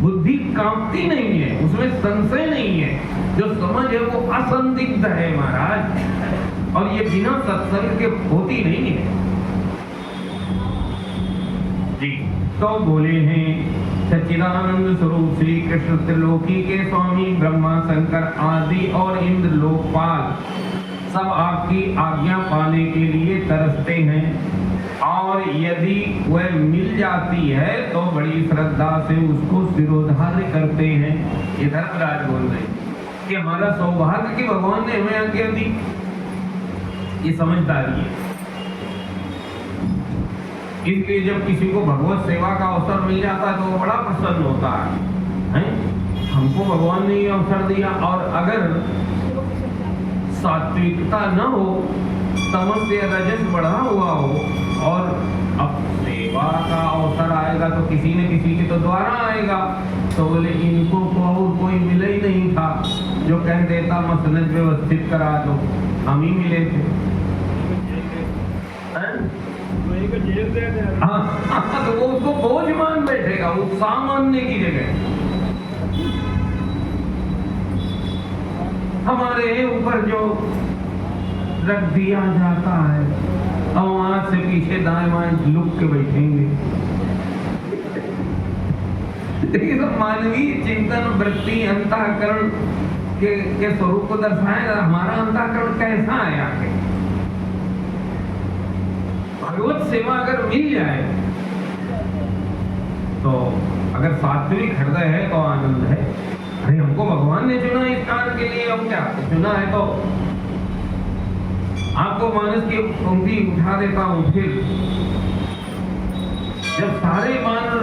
बुद्धि कांपती नहीं है, उसमें संशय नहीं है, जो समझ है वो असंदिग्ध है महाराज, और ये बिना सत्संग के होती नहीं है जी। तो बोले हैं सच्चिदानंद स्वरूप श्री कृष्ण त्रिलोकी के स्वामी ब्रह्मा शंकर आदि और इंद्र लोकपाल सब आपकी आज्ञा पाने के लिए तरसते हैं, और यदि वह मिल जाती है तो बड़ी श्रद्धा से उसको सिरोधार्य करते हैं। ये धर्मराज बोल रहे हैं। कि हमारा सौभाग्य कि भगवान ने हमें आज्ञा दी। ये समझदारी है। इसलिए जब किसी को भगवत सेवा का अवसर मिल जाता है तो वो बड़ा प्रसन्न होता है? हमको भगवान ने ये अवसर दिया। और अगर सात्विकता न हो, तमस या रजस बढ़ा हुआ हो, और अब सेवा का अवसर आएगा तो किसी न किसी के तो द्वारा आएगा, तो बोले इनको और कोई मिला ही नहीं था जो कह देता मसनद व्यवस्थित करा दो, हम ही मिले थे। हाँ, तो वो उसको बोझ मान बैठेगा, उत्साह मानने की जगह हमारे ऊपर जो रख दिया जाता है, और वहां से पीछे दाएं बाएं लुक के बैठेंगे। लेकिन तो मानवीय चिंतन वृत्ति अंतःकरण के स्वरूप को दर्शाएगा। हमारा अंतःकरण कैसा है आके? भगवत सेवा अगर मिल जाए तो अगर सात्विक हृदय है तो आनंद है। अरे हमको भगवान ने चुना इस कार्य के लिए, हम क्या चुना है? तो आपको मानस की पंक्ति उठा देता हूं। फिर जब सारे वानर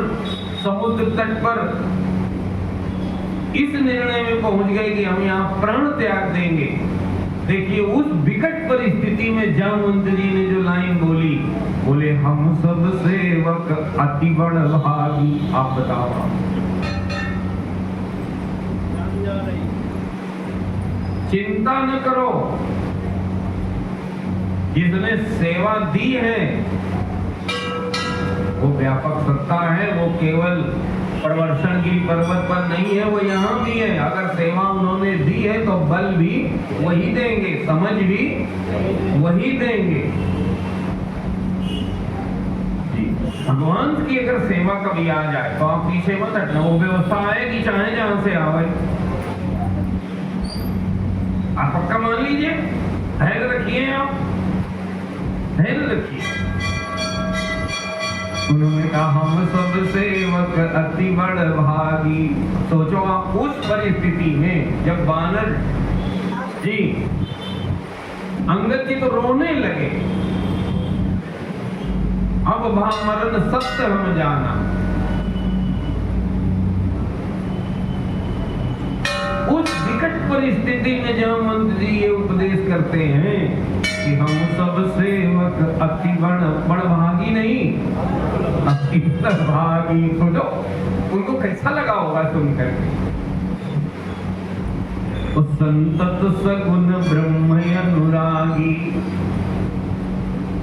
समुद्र तट पर इस निर्णय में पहुंच गए कि हम यहाँ प्राण त्याग देंगे, देखिए उस विकट परिस्थिति में जामवंत जी ने जो लाइन बोली, बोले हम सब सेवक अति बड़ भागी। आप बताओ, चिंता न करो, जिसने सेवा दी है वो व्यापक सत्ता है, वो केवल प्रवर्षण की पर्वत पर नहीं है, वो यहाँ भी है। अगर सेवा उन्होंने दी है तो बल भी वही देंगे, समझ भी वही देंगे। जी, भगवान की अगर सेवा कभी आ जाए तो आप पीछे मत हटना, वो व्यवस्था आएगी चाहे जहां से आवे। आप पक्का मान लीजिए, धैर्य रखिए, आप धैर्य रखिए। उन्होंने कहा हम सब सेवक अति बड़ भागी। सोचो आप उस परिस्थिति में जब वानर जी अंगद जी तो रोने लगे, अब मरण सत्य हम जाना। उस विकट परिस्थिति में जहां मंत्री जी ये उपदेश करते हैं कि हम सब सेवक अति बड़ भागी नहीं, अति भागी। सोचो उनको कैसा लगा होगा सुनकर। संतत सगुन ब्रह्म अनुरागी।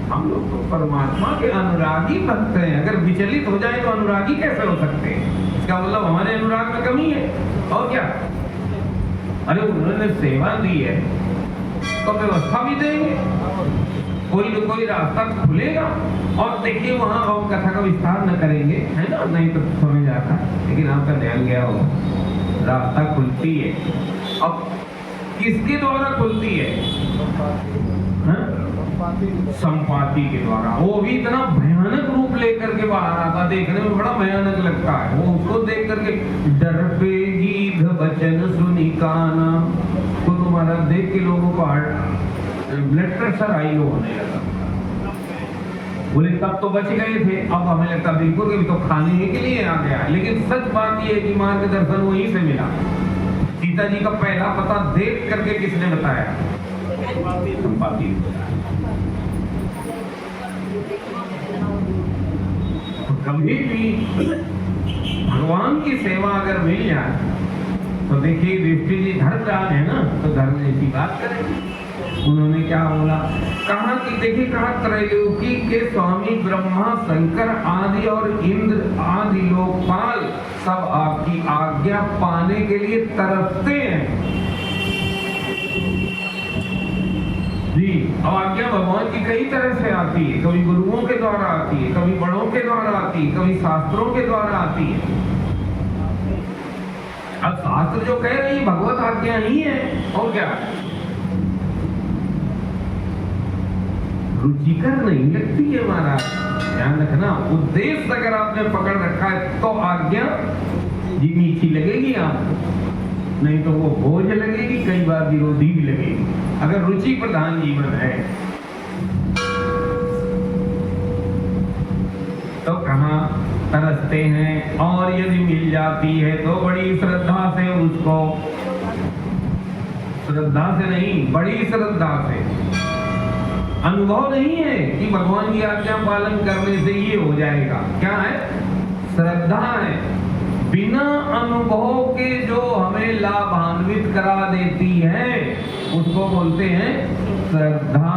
हम लोग तो परमात्मा के अनुरागी भक्त हैं, अगर विचलित हो जाए तो अनुरागी कैसे हो सकते हैं? इसका मतलब हमारे अनुराग में कमी है। और क्या? अरे उन्होंने सेवा दी है तो व्यवस्था भी देंगे, कोई न कोई रास्ता खुलेगा। और देखिए वहां हम कथा का विस्तार न करेंगे, है ना, नहीं तो समझ आता, लेकिन आपका ध्यान गया होगा, रास्ता खुलती है। अब किसके द्वारा खुलती है? संपाति के द्वारा। वो भी इतना भयानक रूप लेकर के बाहर आता, देखने में बड़ा भयानक लगता है। वो उसको देख करके डर पे गीध वचन सुनी काना, तो तुम्हारा देख के लोगों को ब्लड प्रेशर हाई होने लगा। बोले तब तो बच गए थे, अब हमें लगता बिल्कुल कि तो खाने के लिए आ गया। लेकिन सच बात यह है कि मार्गदर्शन वहीं से मिला। सीता जी का पहला पता देख करके किसने बताया? संपाति ने बताया। कभी भी भगवान की सेवा अगर मिल जाए तो देखिए युधिष्ठिर जी धर्मराज है ना, तो धर्म जैसी बात करें। उन्होंने क्या बोला? कहा कि देखिए, कहा त्रैलोकी के स्वामी ब्रह्मा शंकर आदि और इंद्र आदि लोकपाल सब आपकी आज्ञा पाने के लिए तरसते हैं जी। आज्ञा भगवान की कई तरह से आती है, कभी गुरुओं के द्वारा आती है, कभी बड़ों के द्वारा आती है, कभी शास्त्रों के द्वारा आती है। अब शास्त्र जो कह रही है भगवत आज्ञा ही है, और क्या? रुचिकर नहीं लगती है महाराज, ध्यान रखना। उद्देश्य अगर आपने पकड़ रखा है तो आज्ञा जी मीठी लगेगी आपको। नहीं तो वो बोझ लगेगी, कई बार विरोधी भी लगेगी। अगर रुचि प्रधान जीवन है तो कहाँ तरसते हैं, और यदि मिल जाती है तो बड़ी श्रद्धा से उसको, श्रद्धा से नहीं बड़ी श्रद्धा से, अनुभव नहीं है कि भगवान की आज्ञा पालन करने से ये हो जाएगा, क्या है? श्रद्धा है। बिना अनुभव के जो हमें लाभान्वित करा देती है उसको बोलते हैं श्रद्धा।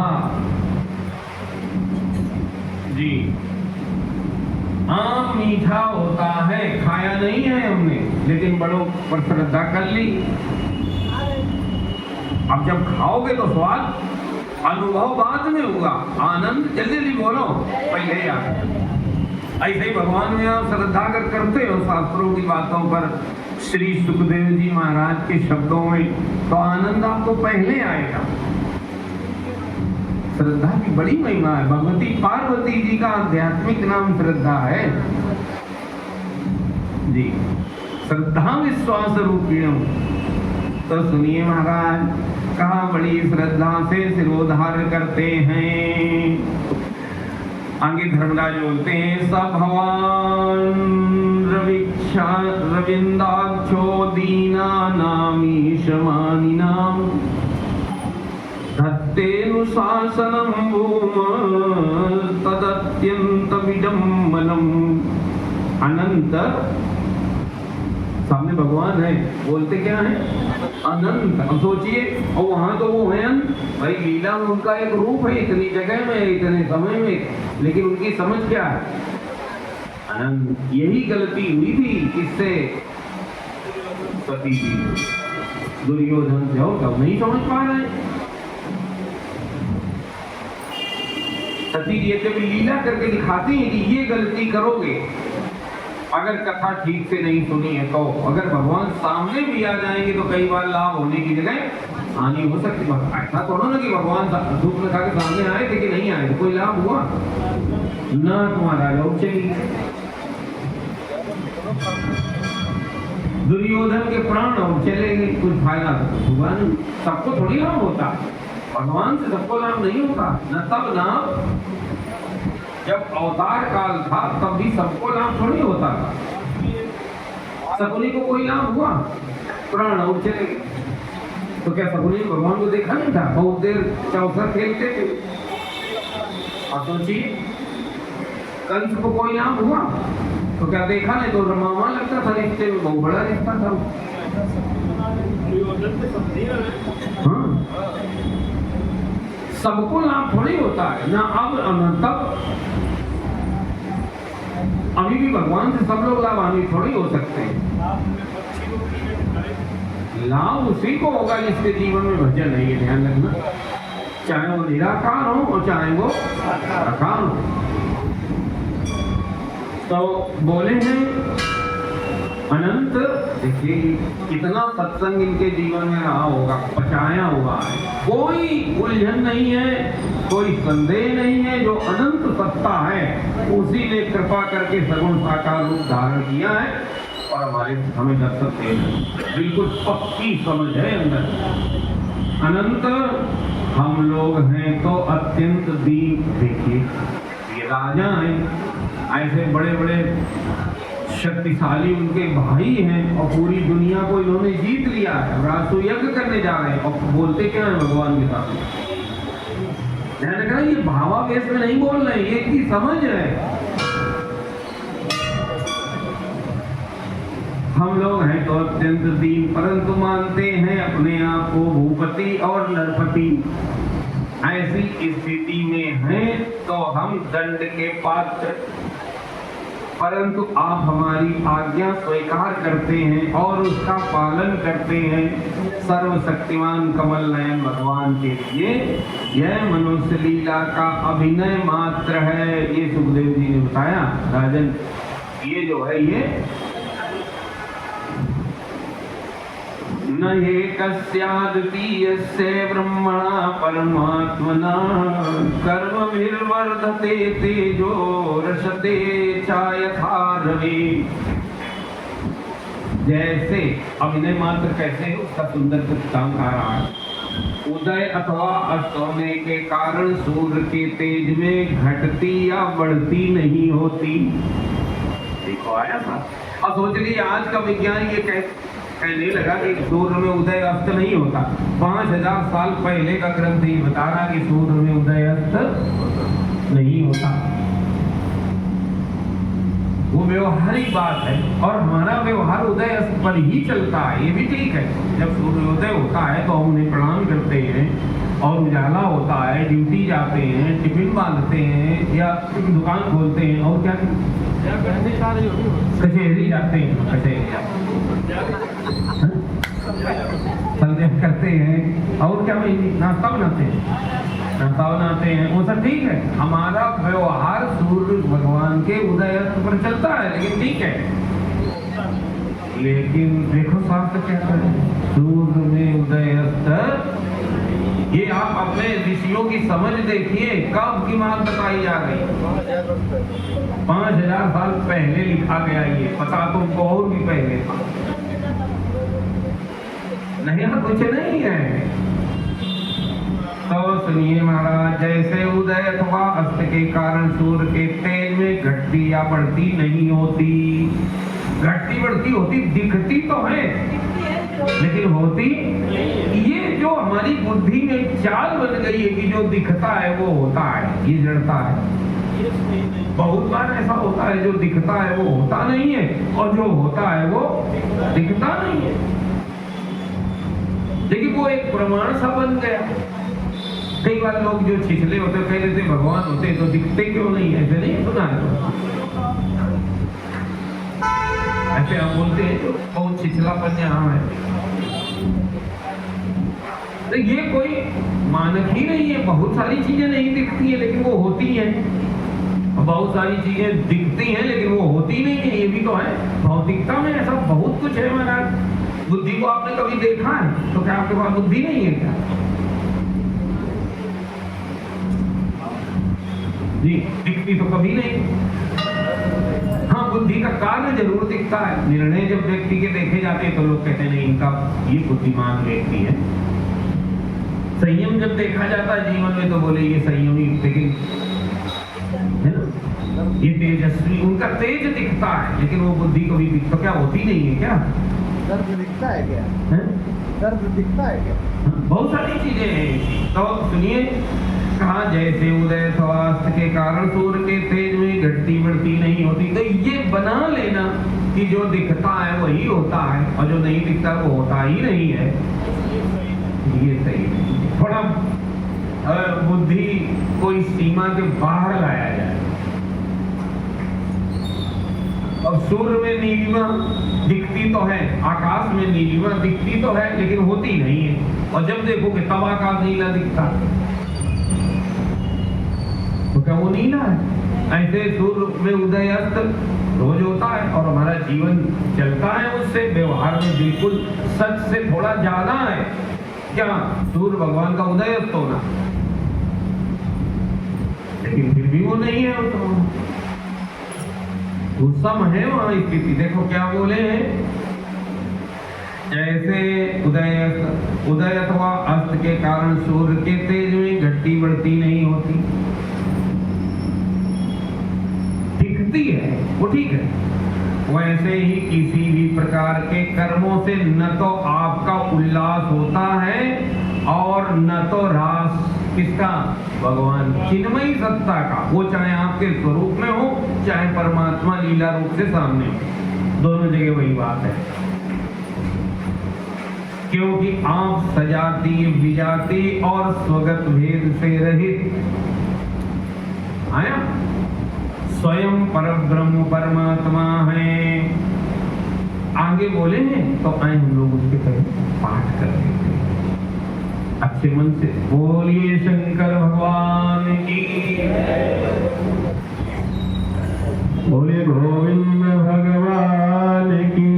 जी, आम मीठा होता है, खाया नहीं है हमने, लेकिन बड़ों पर श्रद्धा कर ली। अब जब खाओगे तो स्वाद, अनुभव बाद में होगा, आनंद जल्दी जल्दी बोलो पहले यार। ऐसे ही भगवान में आप श्रद्धा कर करते हो शास्त्रों की बातों पर, श्री सुखदेव जी महाराज के शब्दों में, तो आनंद आपको पहले आएगा। श्रद्धा की बड़ी महिमा है। भगवती पार्वती जी का आध्यात्मिक नाम श्रद्धा है जी, श्रद्धा विश्वास रूपिणम। तो सुनिए महाराज, कहा बड़ी श्रद्धा से सिरोधार करते हैं। आगे धर्मराज बोलते हैं, स भवान रविंदाक्षो दीना नामीश मानिनाम धत्तेनुशासनम भूम तदत्यंत विडम्बनम। अनंत, सामने भगवान है, बोलते क्या है? अनंत। अब सोचिए, और वहां तो वो है अंत, भाई लीला में उनका एक रूप है, इतनी जगह में, इतने समय में, लेकिन उनकी समझ क्या है? अनंत। यही गलती हुई थी किससे? सती जी, दुर्योधन से। और कब नहीं समझ पा रहे? सती जी जब लीला करके दिखाती है कि ये गलती करोगे, अगर कथा ठीक से नहीं सुनी है तो, अगर भगवान सामने भी आ जाएंगे तो कई बार लाभ होने की जगह हानि हो सकती है। ऐसा थोड़ा ना कि भगवान धूप में खा के सामने आए थे कि नहीं आए, कोई लाभ हुआ ना? तुम्हारा लोग चाहिए। दुर्योधन के प्राण और चले गए, कुछ फायदा तो हुआ नहीं। सबको थोड़ी लाभ होता, भगवान से सबको लाभ नहीं होता न। तब ना जब अवतार काल था तब भी सबको लाभ थोड़ी होता था, सकुनी को कोई लाभ हुआ? प्राण और चले गए। तो क्या सकुनी भगवान को देखा नहीं था? बहुत देर चौसर खेलते थे। और सोचिए, कंस को कोई लाभ हुआ? तो क्या देखा नहीं? तो रमामा लगता था रिश्ते में, बहुत बड़ा रिश्ता था। हाँ, सबको लाभ थोड़ी होता है ना। अब तब अभी भी भगवान से सब लोग लाभान्वित थोड़ी हो सकते हैं। लाभ उसी को होगा जिसके जीवन में भजन है, ये ध्यान रखना। चाहे वो निराकार हो और चाहे वो साकार हो। तो बोले हैं अनंत। देखिए कितना सत्संग इनके जीवन में रहा होगा, पचाया हुआ है, कोई उलझन नहीं है, कोई संदेह नहीं है। जो अनंत सत्ता है उसी ने कृपा करके सगुण साकार रूप धारण किया है और हमें दर्शन दे, बिल्कुल पक्की समझ है अंदर। अनंत हम लोग हैं तो अत्यंत दीप। देखिए ये राजा हैं, ऐसे बड़े बड़े शक्तिशाली उनके भाई हैं और पूरी दुनिया को इन्होंने जीत लिया है, रासु यज्ञ करने जा रहे हैं और बोलते क्या है भगवान के साथ? ध्यान रखना, ये भावावेश में नहीं बोल रहे, ये इनकी समझ है। हम लोग हैं तो अत्यंत दीन, परंतु मानते हैं अपने आप को भूपति और नरपति। ऐसी स्थिति में हैं तो हम दंड के पात्र, परंतु आप हमारी आज्ञा स्वीकार करते हैं और उसका पालन करते हैं। सर्वशक्तिमान कमल नयन भगवान के लिए यह मनुष्य लीला का अभिनय मात्र है। ये सुखदेव जी ने बताया राजन, ये जो है ये न ये कस्याद्वितीयस्य ब्रह्मणा परमात्मना कर्मभिर्वर्धते तेजो रसते च यथा रवि। जैसे अभिनय मात्र कैसे है उसका सुंदर दृष्टांत आ रहा है। उदय अथवा अस्त होने के कारण सूर्य के तेज में घटती या बढ़ती नहीं होती। देखो आया था। अब सोच लीजिए आज का विज्ञान ये कहने लगा कि सूर्य में उदय अस्त नहीं होता। 5000 साल पहले का ग्रंथ ये बता रहा कि सूर्य में उदय अस्त नहीं होता। वो व्यवहारिक बात है और हमारा व्यवहार उदय अस्त पर ही चलता है, ये भी ठीक है। जब सूर्योदय होता है तो हम उन्हें प्रणाम करते हैं और उजाला होता है, ड्यूटी जाते हैं, टिफिन बांधते हैं या दुकान खोलते हैं और क्या कचहरी जाते हैं, संध्या करते हैं और क्या नाश्ता बनाते हैं, वो सब ठीक है। हमारा व्यवहार सूर्य भगवान के उदय अस्त पर चलता है, लेकिन ठीक है। लेकिन देखो शास्त्र क्या कहते हैं, सूर्य में उदय अस्त। ये आप अपने ऋषियों की समझ देखिए, कब की बात बताई जा रही। 5000 साल पहले लिखा गया, ये पता तुमको और भी पहले था। नहीं कुछ नहीं है। तो सुनिए महाराज, जैसे उदय अथवा अस्त के कारण सूर्य के तेज में घटती या बढ़ती नहीं होती। घटती बढ़ती होती दिखती तो है लेकिन होती, ये जो हमारी बुद्धि में चाल बन गई है कि जो दिखता है वो होता है, ये जड़ता है। बहुत बार ऐसा होता है जो दिखता है वो होता नहीं है और जो होता है वो दिखता नहीं है। लेकिन वो एक प्रमाण सा बन गया। कई बार लोग जो छिछले होते कह देते भगवान होते तो दिखते क्यों नहीं, ऐसे नहीं सुना है। ऐसे हम बोलते हैं तो बहुत छिछलापन यहाँ है। तो ये कोई मानक ही नहीं है। बहुत सारी चीजें नहीं दिखती है लेकिन वो होती हैं। बहुत सारी चीजें दिखती हैं लेकिन वो होती नहीं है, ये भी तो है। भौतिकता में ऐसा बहुत कुछ है महाराज। बुद्धि को आपने कभी देखा है तो क्या आपके पास बुद्धि नहीं है क्या? जी, दिखती तो कभी नहीं। हाँ, बुद्धि का कार्य जरूर दिखता है। निर्णय जब व्यक्ति के देखे जाते हैं तो लोग कहते हैं नहीं इनका ये बुद्धिमान व्यक्ति है। संयम जब देखा जाता है जीवन में तो बोले ये संयमी, लेकिन है ना, ये तेजस्वी, उनका तेज दिखता है लेकिन वो बुद्धि कभी तो क्या होती नहीं है क्या? दर्द दिखता है क्या? दर्द दिखता है क्या? बहुत सारी चीजें हैं। तो सुनिए, कहा जैसे उदय अस्त के कारण सूर्य के तेज में घटती बढ़ती नहीं होती। तो ये बना लेना कि जो दिखता है वही होता है और जो नहीं दिखता वो होता ही नहीं है, ये सही है। थोड़ा बुद्धि को इस सीमा के बाहर लाया जाए। अब सूर्य में नीलिमा दिखती तो है, आकाश में नीलिमा दिखती तो है लेकिन होती नहीं है। और जब देखोगे तब आकाश नीला दिखता तो क्या वो नीला है? ऐसे सूर्य में उदय अस्त रोज होता है और हमारा जीवन चलता है उससे। व्यवहार में बिल्कुल सच से थोड़ा ज्यादा है क्या सूर्य भगवान का उदय अस्त होना, लेकिन फिर भी वो नहीं है। वो सम है वहां स्थिति। देखो क्या बोले हैं, जैसे उदय अथवा अस्त के कारण सूर्य के तेज में घटती बढ़ती नहीं होती। दिखती है वो ठीक है, वैसे ही किसी भी प्रकार के कर्मों से न तो आपका उल्लास होता है और न तो ह्रास किसका? भगवान चिन्मयी सत्ता का। वो चाहे आपके स्वरूप में हो चाहे परमात्मा लीला रूप से सामने हो, दोनों जगह वही बात है। क्योंकि आप सजातीय विजातीय और स्वगत भेद से रहित आया स्वयं परब्रह्म परमात्मा है। आगे बोले हैं तो आए हम लोग उसके पहले पाठ कर लेते हैं अच्छे मन से। बोलिए शंकर भगवान की, बोलिए गोविंद भगवान की।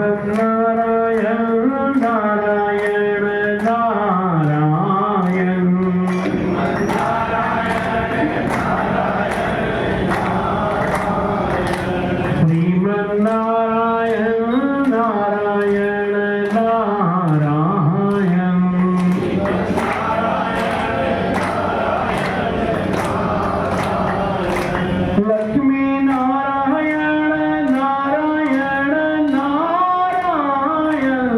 नारायण नारायण नारायण श्रीमन्नारायण नारायण नारायण लक्ष्मी नारायण नारायण नारायण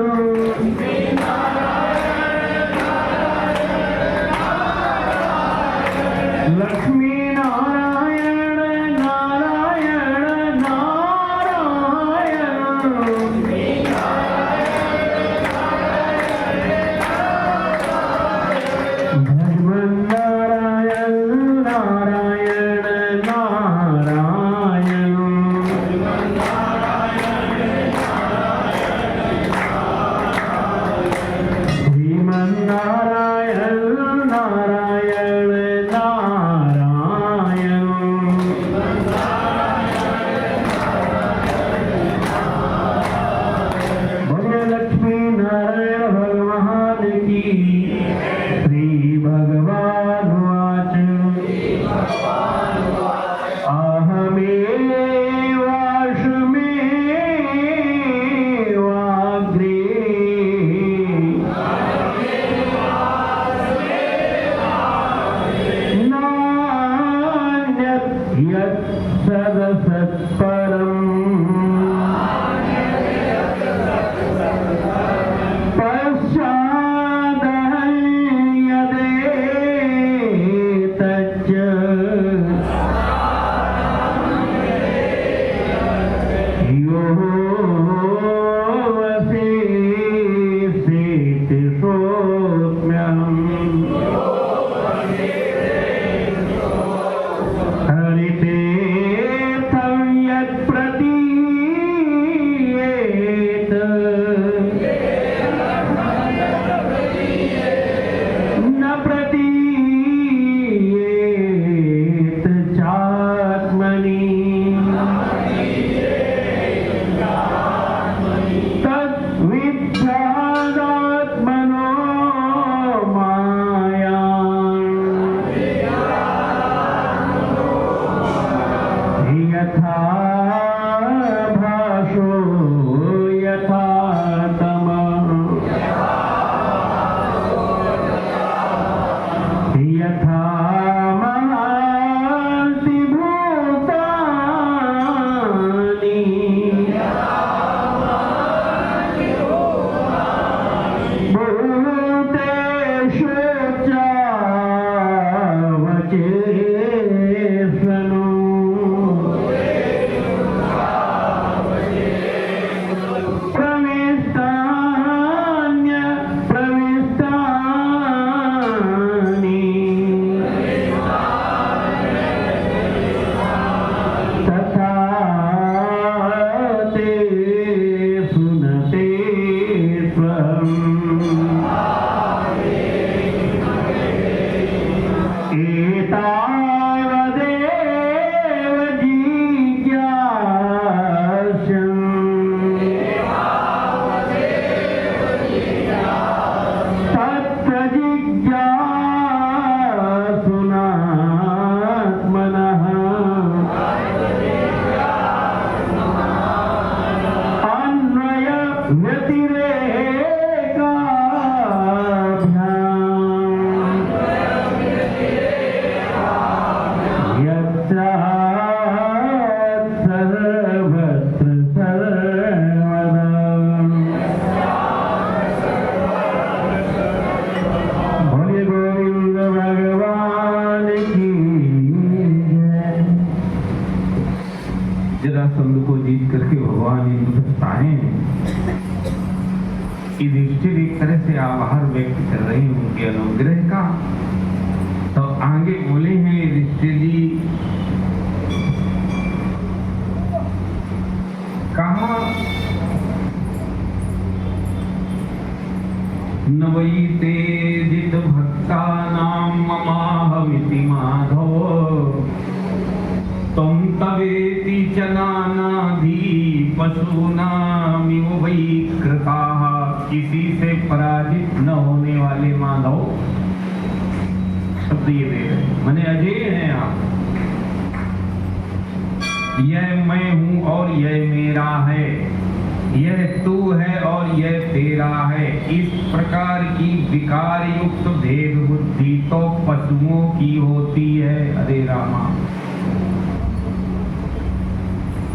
लक्ष्मी नारायण नारायण नारायण धर्मनारायण नारायण नारायण श्रीमन्नारायण नारायण नारायण भगवान लक्ष्मी नारायण भगवान की श्री भगवान वाच अहमेवाश्मेवाग्रे नान्यत् यत् सदसत्परम् पश्चादहं यदेतच्च यो वसेति सोऽस्म्यहम् हरितीर्थं यत् प्रतीयेत न प्रतीयेत चात्मनि तद्विद्यादात्मनो मायाम् यथा भाषो यथा तमः यथा महान्ति भूतानि भूतेषु चावचेष्वनु प्रविष्टान्य प्रविष्टानि तथा ते सुनते स्वम् एतावदेव जिज्ञास्यम् तत्त्वजिज्ञासुनात्मनः अन्वय व्यतिरेकाभ्याम् यत्र सर्वत्र सर्वदा भोले गोविंद भगवान की जय। जरासंध को जीत करके भगवान इंद्र बताए युधिष्ठिर एक तरह से आभार व्यक्त कर रहे हैं उनके अनुग्रह का। तो आगे बोले हैं युधिष्ठिर जी, कहा न वै ते जित भक्तानां ममाहमिति माधव त्वं तवेति च नानाधि पशूनामिव वै कृताः, किसी से पराजित न होने वाले माधव शब्द ये दे रहे, माने अजय हैं आप। यह मैं हूं और यह मेरा है, यह तू है और यह तेरा है। इस प्रकार की विकार युक्त भेद बुद्धि तो पशुओं की होती है। अरे रामा,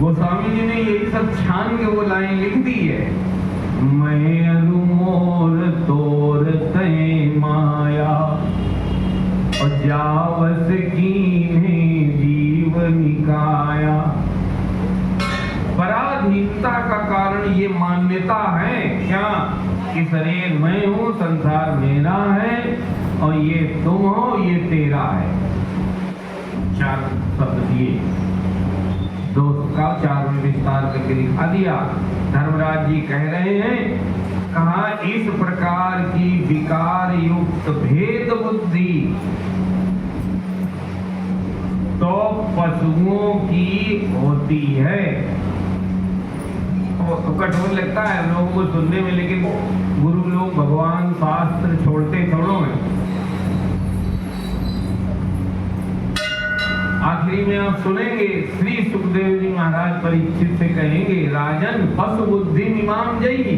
गोस्वामी जी ने यही सब छान के वो लाइन लिख दी है। मैं अरु मोर तोर तय माया, और जावस कीन्हे जीव निकाया। पराधीनता का कारण ये मान्यता है क्या कि शरीर मैं हूँ, संसार मेरा है, और ये तुम हो, ये तेरा है। चार शब्द दिए, दो का चार में विस्तार करके दिखा दिया। धर्मराज जी कह रहे हैं, कहा इस प्रकार की विकार युक्त भेद बुद्धि तो पशुओं की होती है। तो कठोर लगता है लोगों को सुनने में, लेकिन गुरु लोग भगवान शास्त्र छोड़ते थोड़ो हैं। आखिरी में आप सुनेंगे श्री सुखदेव जी महाराज परीक्षित से कहेंगे, राजन पशु बुद्धि इमाम जई,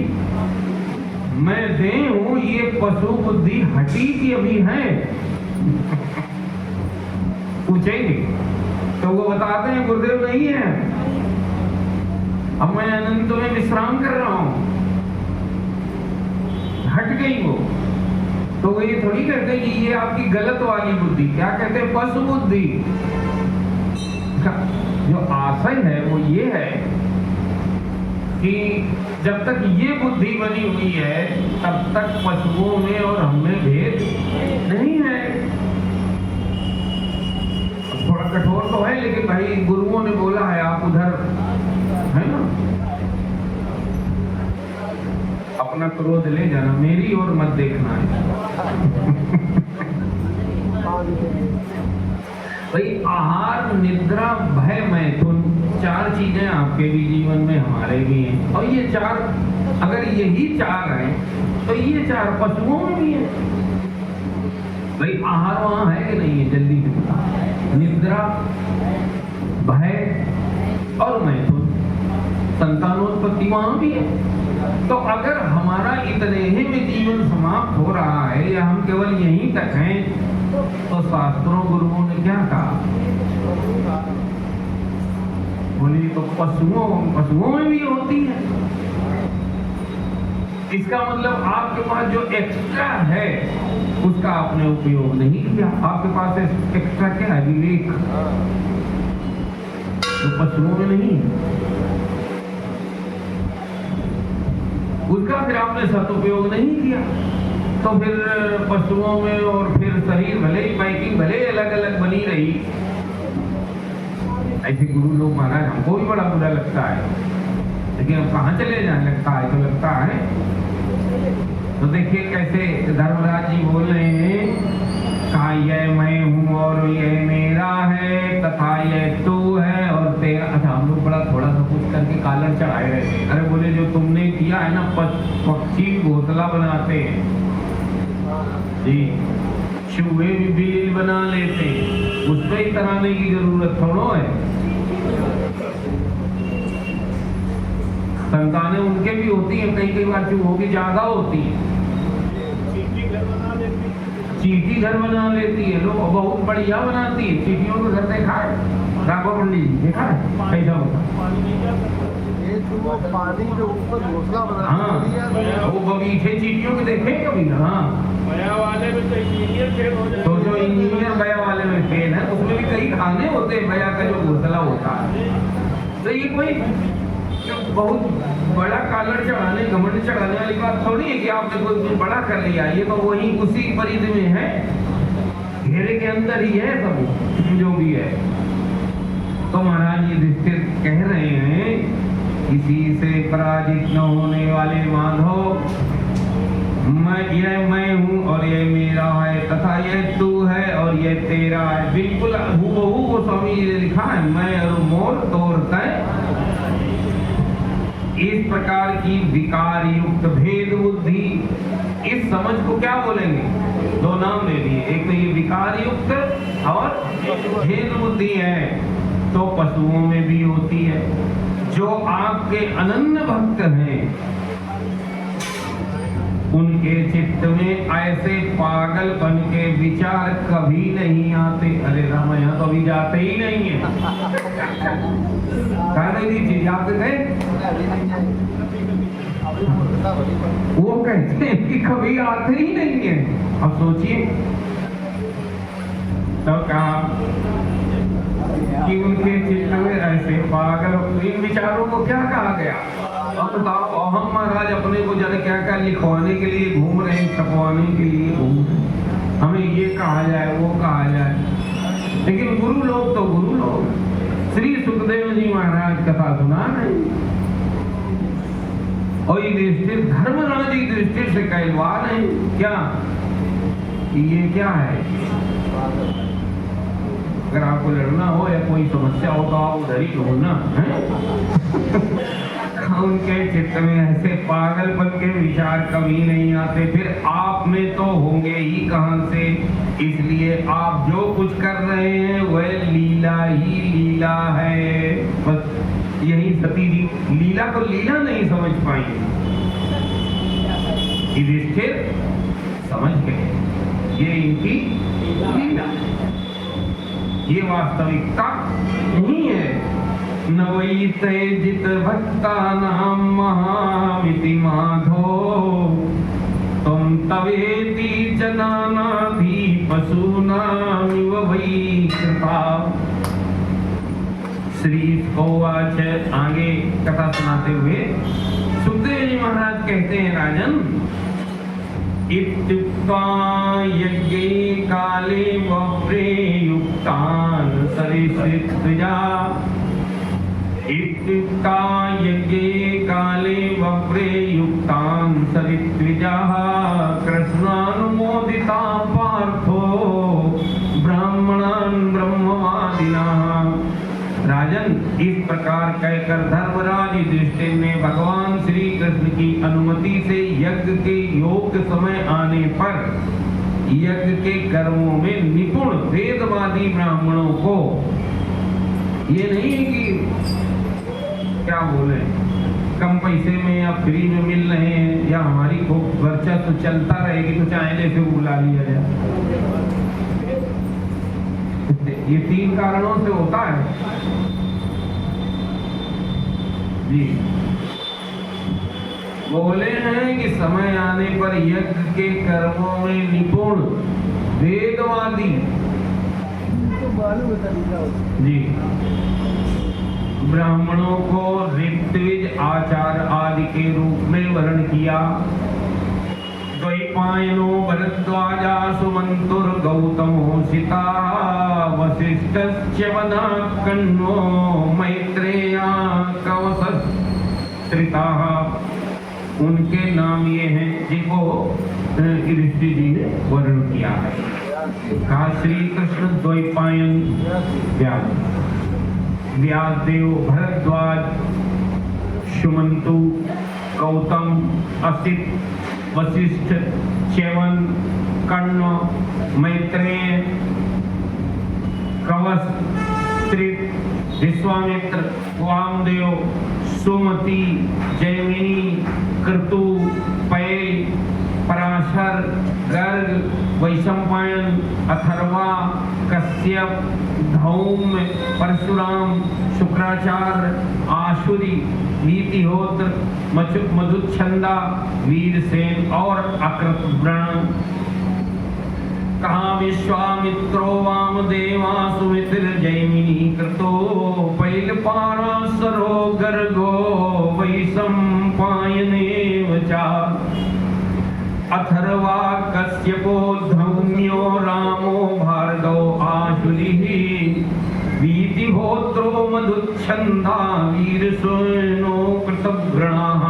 मैं दे हूं, ये पशु बुद्धि हटी की अभी है। पूछेंगे तो वो बताते हैं गुरुदेव नहीं है, अब मैं अनंत में विश्राम कर रहा हूं, हट गई वो। तो वो ये थोड़ी कहते कि ये आपकी गलत वाली बुद्धि, क्या कहते हैं पशु बुद्धि। जो आशय है वो ये है कि जब तक ये बुद्धि बनी हुई है तब तक पशुओं में और हमें भेद नहीं है। थोड़ा कठोर तो है, लेकिन भाई गुरुओं ने बोला है आप उधर है ना, अपना क्रोध ले जाना, मेरी ओर मत देखना है। भाई आहार, निद्रा, भय, मैथुन, चार चीजें आपके भी जीवन में हमारे भी हैं, और ये चार अगर यही चार हैं तो ये चार पशुओं में भी है। भाई आहार वहां है कि नहीं है, जल्दी से बता। निद्रा, भय और मैथुन, संतानोत्पत्ति वहां भी है। तो अगर हमारा इतने ही में जीवन समाप्त हो रहा है या हम केवल यहीं तक हैं, तो शास्त्रों गुरुओं ने क्या कहा, बोली तो पशुओं में भी होती है। इसका मतलब आपके पास जो एक्स्ट्रा है उसका आपने उपयोग नहीं किया। आपके पास एक्स्ट्रा क्या है, विवेक, तो पशुओं में नहीं, उसका फिर आपने सदुपयोग नहीं किया। तो फिर पशुओं में और फिर शरीर भले ही पैकिंग भले अलग अलग बनी रही। ऐसे गुरु लोग महाराज हमको भी बड़ा बुरा लगता है, लेकिन अब कहाँ चले जाने लगता है, तो लगता है। तो देखिए कैसे धर्मराज जी बोल रहे हैं, कहा यह मैं हूँ और यह मेरा है, तथा यह तू है और तेरा। अच्छा, हम लोग बड़ा थोड़ा सा कुछ करके कालर चढ़ाए रहे थे। अरे बोले जो तुमने किया है ना, पक्षी घोंसला बनाते हैं जी, चूहे भी बिल बना लेते हैं, उस पर ही तराने की जरूरत थोड़ो है। संतानें उनके भी होती हैं, कई बार चूहों की ज्यादा होती है। चीटी घर बना लेती है, लोग बहुत बढ़िया बनाती है। चीटियों का घर देखा है राघव पंडित जी, देखा है कैसा होता? पानी के ऊपर घोंसला बना, हाँ, वो बगीचे चीटियों के देखे कभी? हाँ, गया वाले में तो इंजीनियर फेल हो जाए। तो जो इंजीनियर गया वाले में फेल है, उसमें भी कई खाने होते हैं गया का जो घोंसला होता है। तो ये कोई बहुत बड़ा कालर चढ़ाने, घमंड चढ़ाने वाली बात थोड़ी है कि आपने कोई बड़ा कर लिया। ये तो वही उसी परिधि में है, घेरे के अंदर ही है सब जो भी है। तो महाराज ये युधिष्ठिर कह रहे हैं, किसी से पराजित न होने वाले माधव, मैं हूँ और ये मेरा है, तथा ये तू है और ये तेरा है। बिल्कुल हूबहू गोस्वामी जी ने लिखा है, मैं और मोर तोर तय इस प्रकार की विकार युक्त भेद बुद्धि, इस समझ को क्या बोलेंगे? दो नाम ले लिए, एक तो ये विकार युक्त और भेद बुद्धि है, तो पशुओं में भी होती है। जो आपके अनन्य भक्त हैं उनके चित्त में ऐसे पागलपन के विचार कभी नहीं आते। अरे राम, यहाँ तो अभी जाते ही नहीं है। चीज जाते थे, वो कहते हैं कि कभी आते ही नहीं है। अब सोचिए, तो कहा कि उनके चित्त में ऐसे पागल, इन विचारों को क्या कहा गया? अब बताओ, हम महाराज अपने को जाने क्या क्या लिखवाने के लिए घूम रहे हैं, छपवाने के लिए घूम रहे हैं, हमें ये कहा जाए वो कहा जाए। लेकिन गुरु लोग तो गुरु लोग, श्री सुखदेव जी महाराज कथा सुना रहे, और युधिष्ठिर धर्मराज युधिष्ठिर से कहलवा रहे क्या ये क्या है? अगर आपको लड़ना हो या कोई समस्या हो तो आप उधर ही ढूंढना है। उनके चित्त में ऐसे पागलपन के विचार कभी नहीं आते, फिर आप में तो होंगे ही कहां से? इसलिए आप जो कुछ कर रहे हैं वह लीला ही लीला है। बस यही सती जी लीला को लीला नहीं समझ पाएंगे। युधिष्ठिर समझ गए ये इनकी लीला, ये वास्तविकता नहीं है। न वै तेजित भक्ता नाम महामिति माधो, तुम तवेति जनानाधि पशूनामिव वै कृपा। श्री कोवाच, आगे कथा सुनाते हुए सुखदेव जी महाराज कहते हैं, राजन इत्युक्त्वा यज्ञे काले वप्रे युक्तान सरिसृजा। इत्युक्ता यज्ञे काले वप्रे युक्तान सरिद्विजा। कृष्णानुमोदिता पार्थो ब्राह्मणान् ब्रह्मवादिनः। राजन, इस प्रकार कहकर धर्मराज युधिष्ठिर ने भगवान श्री कृष्ण की अनुमति से यज्ञ के योग्य समय आने पर यज्ञ के कर्मों में निपुण वेदवादी ब्राह्मणों को, ये नहीं है कि क्या बोले कम पैसे में या फ्री में मिल रहे हैं या हमारी खूब वर्चस्व चलता रहेगी तो चाहे जैसे बुला लिया जाए, ये तीन कारणों से होता है जी। बोले हैं कि समय आने पर यज्ञ के कर्मों में निपुण वेदवादी जी ब्राह्मणों को ऋत्विज आचार आदि के रूप में वर्ण किया। द्वैपायनो भरद्वाजा सुमंतुर गौतमो सीता वसिष्ठस्य वनाकन्नो मैत्रेया कवसत्रिता। उनके नाम ये हैं जिनको युधिष्ठिर जी ने वर्ण किया है। कहा श्री कृष्ण द्वैपायन व्यासदेव, भरद्वाज, सुमंतु, गौतम, असित, वशिष्ठ, च्यवन, कर्ण, मैत्रेय, कवस, त्रित, विश्वामित्र, वामदेव, सुमति, जैमिनी, क्रतु, पैल, पराशर, गर्ग, वैशंपायन, अथर्वा, कश्यप, धौम्य, परशुराम, शुक्राचार्य, आशुरी, नीतिहोत्र, मधुच्छंदा, वीरसेन और अकृतव्रण। कहा विश्वामित्रो वामदेवा सुमित्र जैमिनी कृतो पैलपाराशरो गर्गो वैशंपायनेव च। अथर्वा कश्यपो धौम्यो रामो भार्गव आशुरिः वीतिहोत्रो मधुच्छंदा वीरसेनो कृतव्रणाः।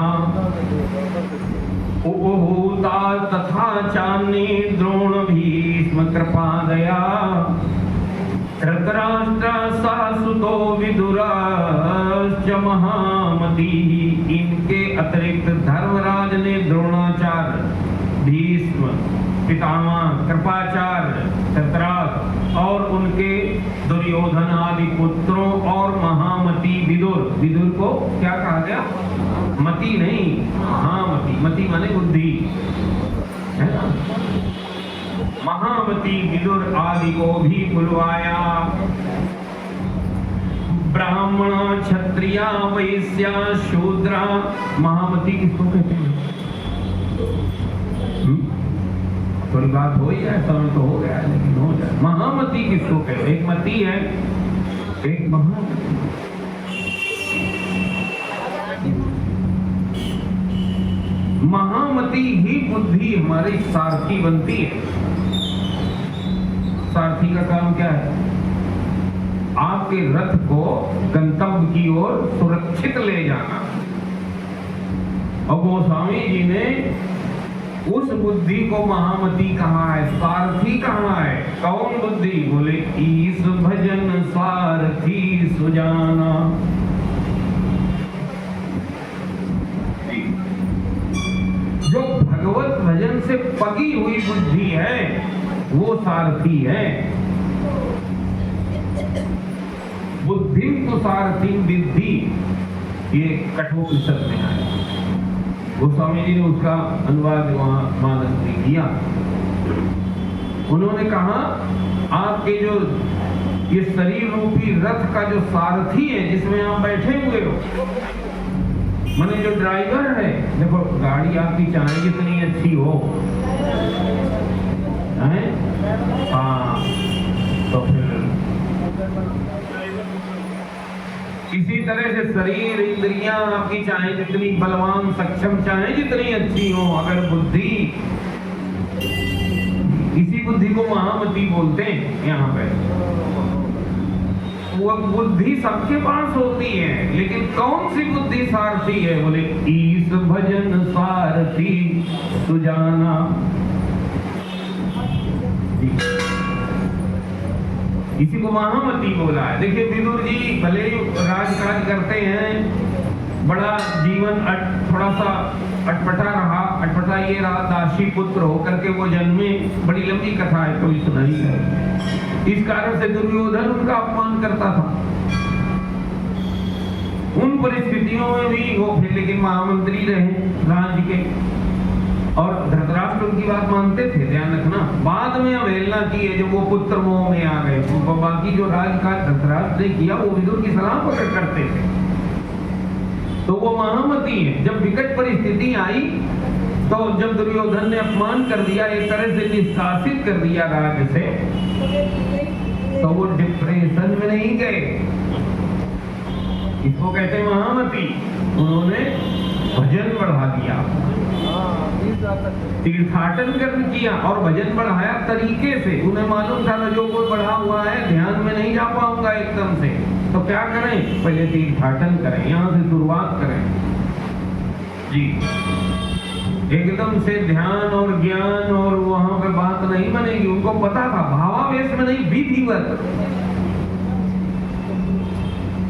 उपहूता तथा चान्ये द्रोण भीष्म कृपादया। धृतराष्ट्र सासुतो विदुराश्च महामतिः। इनके पितामह कृपाचार्य धृतराष्ट्र और उनके दुर्योधन आदि पुत्रों और महामती विदुर, विदुर को क्या कहा गया? मति नहीं, महामती, मति माने बुद्धि, है ना? महामती विदुर आदि को भी बुलवाया। ब्राह्मण क्षत्रिया वैश्या शूद्रा, महामती किसको कहते हैं? थोड़ी बात हो ही जाए, समय तो हो गया है लेकिन हो जाए। महामती किसको कहते हैं? एक मती है, एक महामती। महामती ही बुद्धि हमारी सारथी बनती है। सारथी का काम क्या है? आपके रथ को गंतव्य की ओर सुरक्षित ले जाना। और गोस्वामी जी ने उस बुद्धि को महामती कहा है, सारथी कहा है। कौन बुद्धि? बोले ईश भजन सारथी सुजाना। जो भगवत भजन से पगी हुई बुद्धि है वो सारथी है। बुद्धि तो सारथी विद्धि, ये कठोपनिषद में आया। गोस्वामी जी ने उसका अनुवाद वहां मानस में किया। उन्होंने कहा आपके जो ये शरीर रूपी रथ का जो सारथी है, जिसमें आप बैठे हुए हो, माने जो ड्राइवर है, देखो गाड़ी आपकी चाहे जितनी अच्छी हो, है? हाँ, तो फिर इसी तरह से शरीर इंद्रियां आपकी चाहे जितनी बलवान सक्षम, चाहे जितनी अच्छी हो, अगर बुद्धि, इसी बुद्धि को महामती बोलते हैं यहाँ पे। वो बुद्धि सबके पास होती है, लेकिन कौन सी बुद्धि सारथी है? बोले ईश भजन सारथी सुजाना। इसी को महामती बोला है। देखिए विदुर जी भले ही राजकाज करते हैं, बड़ा जीवन थोड़ा सा अटपटा रहा, अटपटा ये रहा, दासी पुत्र होकर के वो जन्मे, बड़ी लंबी कथा है, कोई सुनाई है। इस कारण से दुर्योधन उनका अपमान करता था। उन परिस्थितियों में भी वो फिर लेकिन महामंत्री रहे राज्य के, और धृतराष्ट्र उनकी बात मानते थे। ध्यान रखना, बाद में अवहेलना की है जब वो पुत्र मोह में आ गए। बाकी जो राजकाज धृतराष्ट्र ने किया वो विदुर की सलाह पकड़ करते थे। तो वो महामती है। जब विकट परिस्थिति आई, तो जब दुर्योधन ने अपमान कर दिया, एक तरह से निष्कासित कर दिया राज्य से, तो वो डिप्रेशन में नहीं गए। इसको कहते हैं महामती। उन्होंने भजन बढ़ा दिया, तीर्थाटन कर किया और भजन बढ़ाया तरीके से। उन्हें मालूम था जो कोई बढ़ा हुआ है, ध्यान में नहीं जा पाऊंगा एकदम से, तो क्या करें? पहले तीर्थाटन करें, यहाँ से शुरुआत करें जी। एकदम से ध्यान और ज्ञान और वहां पर बात नहीं बनेगी। उनको पता था, भावावेश में नहीं, विधिवत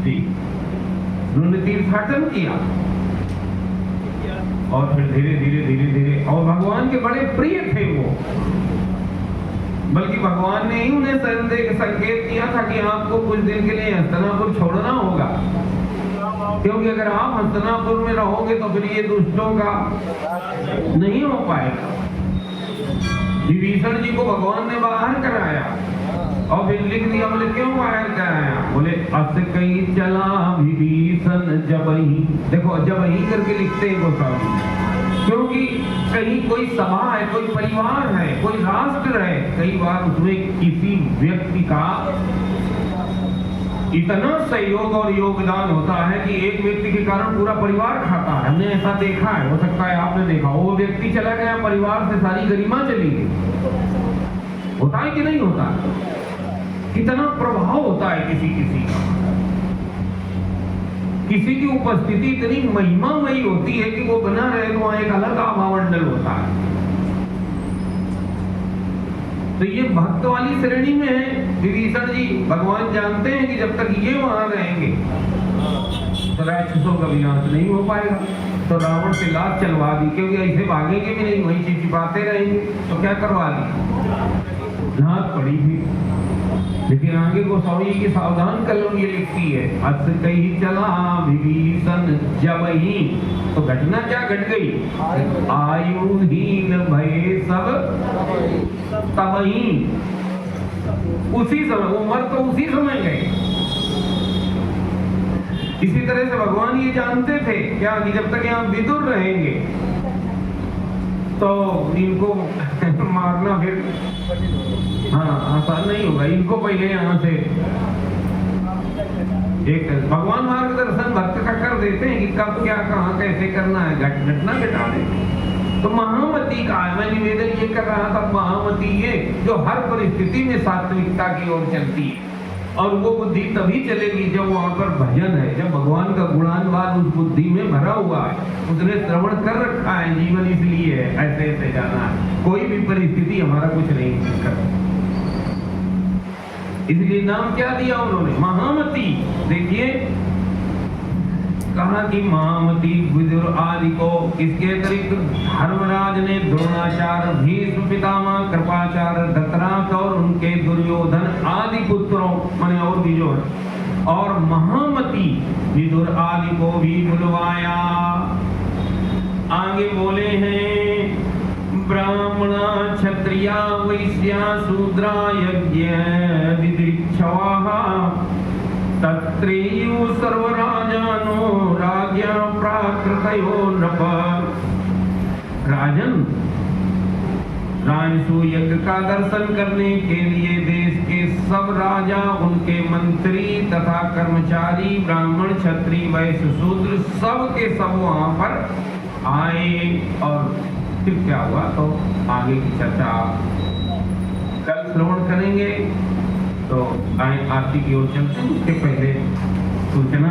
जी उन्होंने तीर्थाटन किया। और फिर धीरे धीरे धीरे धीरे, और भगवान के बड़े प्रिय थे वो। बल्कि भगवान ने ही उन्हें संकेत दिया था कि आपको कुछ दिन के लिए हस्तिनापुर छोड़ना होगा, क्योंकि अगर आप हस्तिनापुर में रहोगे तो फिर ये दुष्टों का नहीं हो पाएगा। विभीषण जी को भगवान ने बाहर कराया और फिर लिख दिया। बोले क्यों बाहर कराया? बोले अस कहीं चला विभीषण जबही। देखो जबही करके लिखते हैं गोस्वामी, क्योंकि कहीं कोई सभा है, कोई परिवार है, कोई राष्ट्र है, कई बार उसमें किसी व्यक्ति का इतना सहयोग और योगदान होता है कि एक व्यक्ति के कारण पूरा परिवार खाता है। हमने ऐसा देखा है, हो सकता है आपने देखा। वो व्यक्ति चला गया, परिवार से सारी गरिमा चली गई। होता है कि नहीं होता? कितना प्रभाव होता है किसी का। किसी की उपस्थिति इतनी महिमामयी होती है कि वो बना रहे तो वहां एक अलग आभामंडल होता है। तो ये भक्त वाली श्रेणी में है विभीषण जी। भगवान जानते हैं कि जब तक ये वहां रहेंगे तो राक्षसों का विनाश नहीं हो पाएगा। तो रावण से लात चलवा दी, क्योंकि ऐसे भागेंगे भी नहीं, वहीं छिपाते रहेंगे, तो क्या करवा दी, लात पड़ी थी। लेकिन आगे गोसावी की सावधान कलम ये लिखती है, अस कही चला विभीषण जब ही, तो घटना क्या घट गई, आयुहीन भय सब तब ही, उसी समय, वो मर तो उसी समय गए। इसी तरह से भगवान ये जानते थे क्या कि जब तक यहाँ विदुर रहेंगे तो इनको मारना फिर हाँ आसान नहीं होगा, इनको पहले यहाँ से एक भगवान मार्गदर्शन भक्त का कर देते हैं कि कब क्या कहाँ कैसे करना है, घटना घटा देते। तो महामती का मैं निवेदन ये कर रहा था, महामती ये जो हर परिस्थिति में सात्विकता की ओर चलती है, और वो बुद्धि तभी चलेगी जब वहां पर भजन है, जब भगवान का गुणानुवाद उस बुद्धि में भरा हुआ है, उसने श्रवण कर रखा है, जीवन इसलिए है, ऐसे ऐसे जाना है, कोई भी परिस्थिति हमारा कुछ नहीं कर। इसलिए नाम क्या दिया उन्होंने, महामती। देखिए कहा कि महामती विदुर आदि को, इसके अतिरिक्त धर्मराज ने द्रोणाचार्य, भीष्म पितामह, कृपाचार्य, धृतराष्ट्र और उनके दुर्योधन आदि पुत्रों माने और भी जो है, और महामती विदुर आदि को भी बुलवाया। आगे बोले हैं ब्राह्मणा क्षत्रिया वैश्या शूद्रा यज्ञ विदिक्षवाः तत्रैव सर्वराजानो राज्ञा प्राकृतयो नृप। राजन, राजसू यज्ञ का दर्शन करने के लिए देश के सब राजा, उनके मंत्री तथा कर्मचारी, ब्राह्मण क्षत्रिय वैश्य शूद्र सब के सब वहां पर आए। और फिर क्या हुआ तो आगे की चर्चा कल श्रवण करेंगे। तो आरती की ओर चलते हैं, उसके पहले सूचना